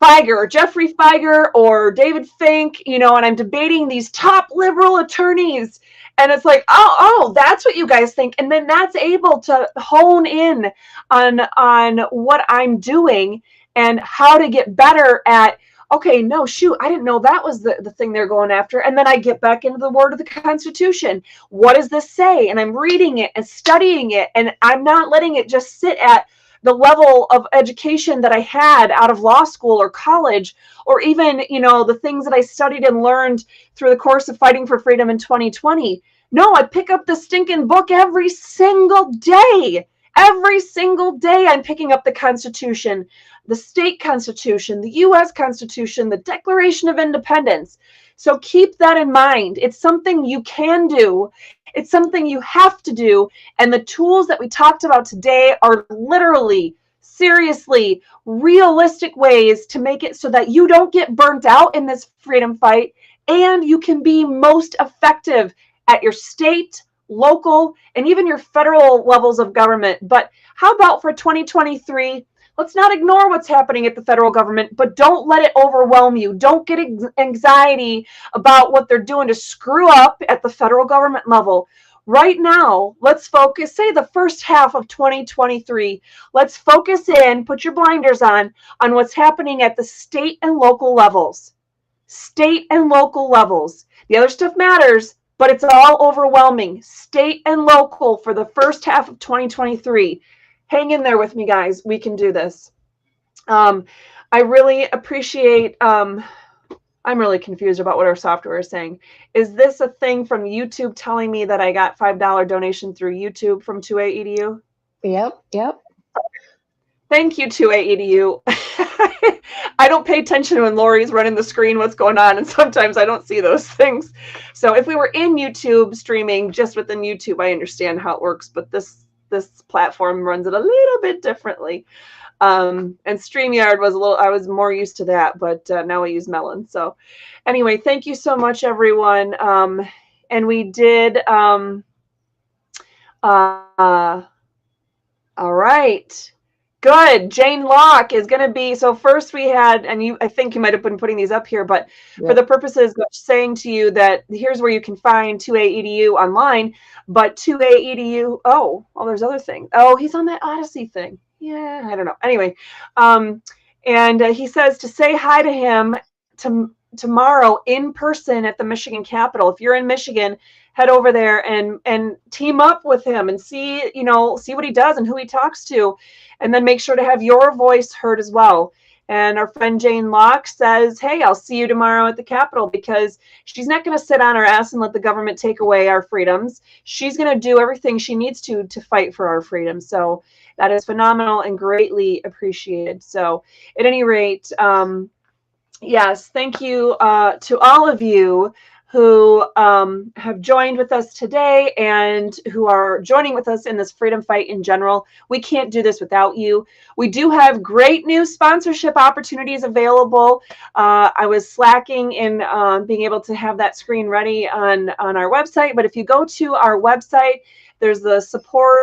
Feiger, Jeffrey Feiger or David Fink, and I'm debating these top liberal attorneys. And it's like, oh, that's what you guys think. And then that's able to hone in on what I'm doing and how to get better at, okay, no, shoot, I didn't know that was the thing they're going after. And then I get back into the word of the Constitution. What does this say? And I'm reading it and studying it. And I'm not letting it just sit at the level of education that I had out of law school or college, or even, the things that I studied and learned through the course of fighting for freedom in 2020. No, I pick up the stinking book every single day. Every single day I'm picking up the Constitution, the state Constitution, the U.S. Constitution, the Declaration of Independence. So keep that in mind. It's something you can do. It's something you have to do. And the tools that we talked about today are literally, seriously, realistic ways to make it so that you don't get burnt out in this freedom fight and you can be most effective at your state, local, and even your federal levels of government. But how about for 2023? Let's not ignore what's happening at the federal government, but don't let it overwhelm you. Don't get anxiety about what they're doing to screw up at the federal government level. Right now, let's focus, say the first half of 2023, let's focus in, put your blinders on what's happening at the state and local levels. State and local levels. The other stuff matters, but it's all overwhelming. State and local for the first half of 2023. Hang in there with me, guys. We can do this. I really appreciate, I'm really confused about what our software is saying. Is this a thing from YouTube telling me that I got $5 donation through YouTube from 2AEDU? Yep. Thank you, 2AEDU. I don't pay attention when Lori's running the screen, what's going on, and sometimes I don't see those things. So if we were in YouTube streaming just within YouTube, I understand how it works, but this platform runs it a little bit differently. And StreamYard was I was more used to that, but now I use Melon. So anyway, thank you so much, everyone. And we did, all right. Good. Jane Locke is going to be, so first we had, and I think you might have been putting these up here, but for the purposes of saying to you that here's where you can find 2A EDU online, but 2A EDU, there's other things. Oh, he's on that Odyssey thing. Yeah, I don't know. Anyway, and he says to say hi to him tomorrow in person at the Michigan Capitol. If you're in Michigan, head over there and team up with him and see what he does and who he talks to, and then make sure to have your voice heard as well. And our friend Jane Locke says, hey, I'll see you tomorrow at the Capitol, because she's not going to sit on her ass and let the government take away our freedoms. She's going to do everything she needs to fight for our freedom. So that is phenomenal and greatly appreciated. So at any rate, yes, thank you to all of you who have joined with us today and who are joining with us in this freedom fight in general. We can't do this without you. We do have great new sponsorship opportunities available. I was slacking in being able to have that screen ready on our website, but if you go to our website, there's the support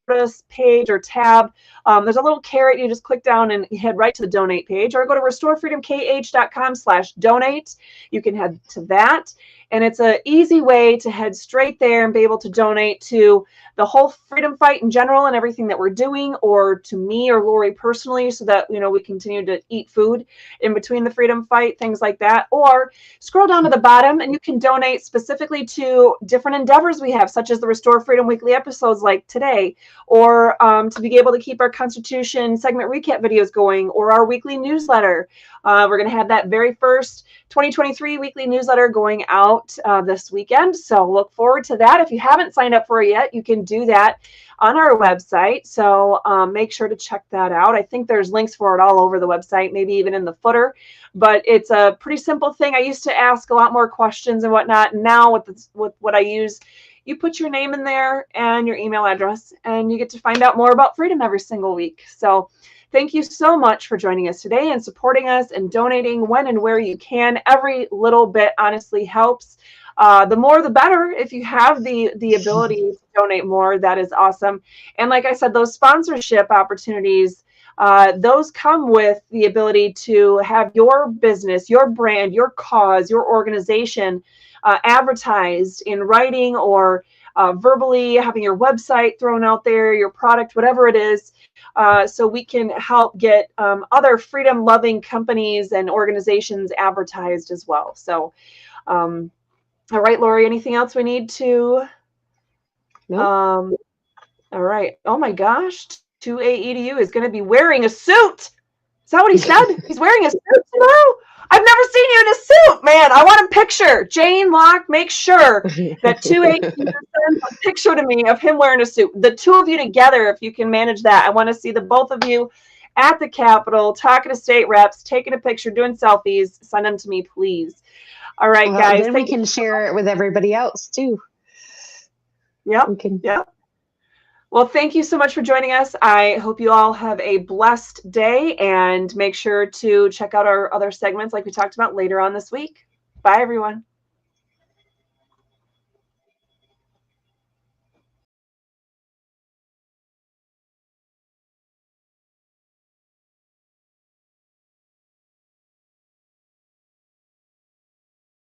us page or tab. There's a little carrot. You just click down and head right to the donate page, or go to restorefreedomkh.com/donate. You can head to that, and it's an easy way to head straight there and be able to donate to the whole freedom fight in general and everything that we're doing, or to me or Lori personally, so that we continue to eat food in between the freedom fight, things like that. Or scroll down to the bottom and you can donate specifically to different endeavors we have, such as the Restore Freedom weekly episodes like today, or to be able to keep our Constitution segment recap videos going, or our weekly newsletter. We're going to have that very first 2023 weekly newsletter going out this weekend. So look forward to that. If you haven't signed up for it yet, you can do that on our website. So make sure to check that out. I think there's links for it all over the website, maybe even in the footer, but it's a pretty simple thing. I used to ask a lot more questions and whatnot. Now with what I use, you put your name in there and your email address, and you get to find out more about freedom every single week. So thank you so much for joining us today and supporting us and donating when and where you can. Every little bit honestly helps. The more, the better. If you have the ability to donate more, that is awesome. And like I said, those sponsorship opportunities, those come with the ability to have your business, your brand, your cause, your organization advertised in writing or verbally, having your website thrown out there, your product, whatever it is. So we can help get other freedom-loving companies and organizations advertised as well. So, all right, Lori, anything else we need to? Nope. All right. Oh my gosh, 2A EDU is going to be wearing a suit. Is that what he said? He's wearing a suit tomorrow? I've never seen you in a suit, man. I want a picture. Jane Locke, make sure that 2A sends a picture to me of him wearing a suit. The two of you together, if you can manage that. I want to see the both of you at the Capitol, talking to state reps, taking a picture, doing selfies. Send them to me, please. All right, guys. Then we can share it with everybody else, too. Yep. Yep. Well, thank you so much for joining us. I hope you all have a blessed day, and make sure to check out our other segments like we talked about later on this week. Bye, everyone.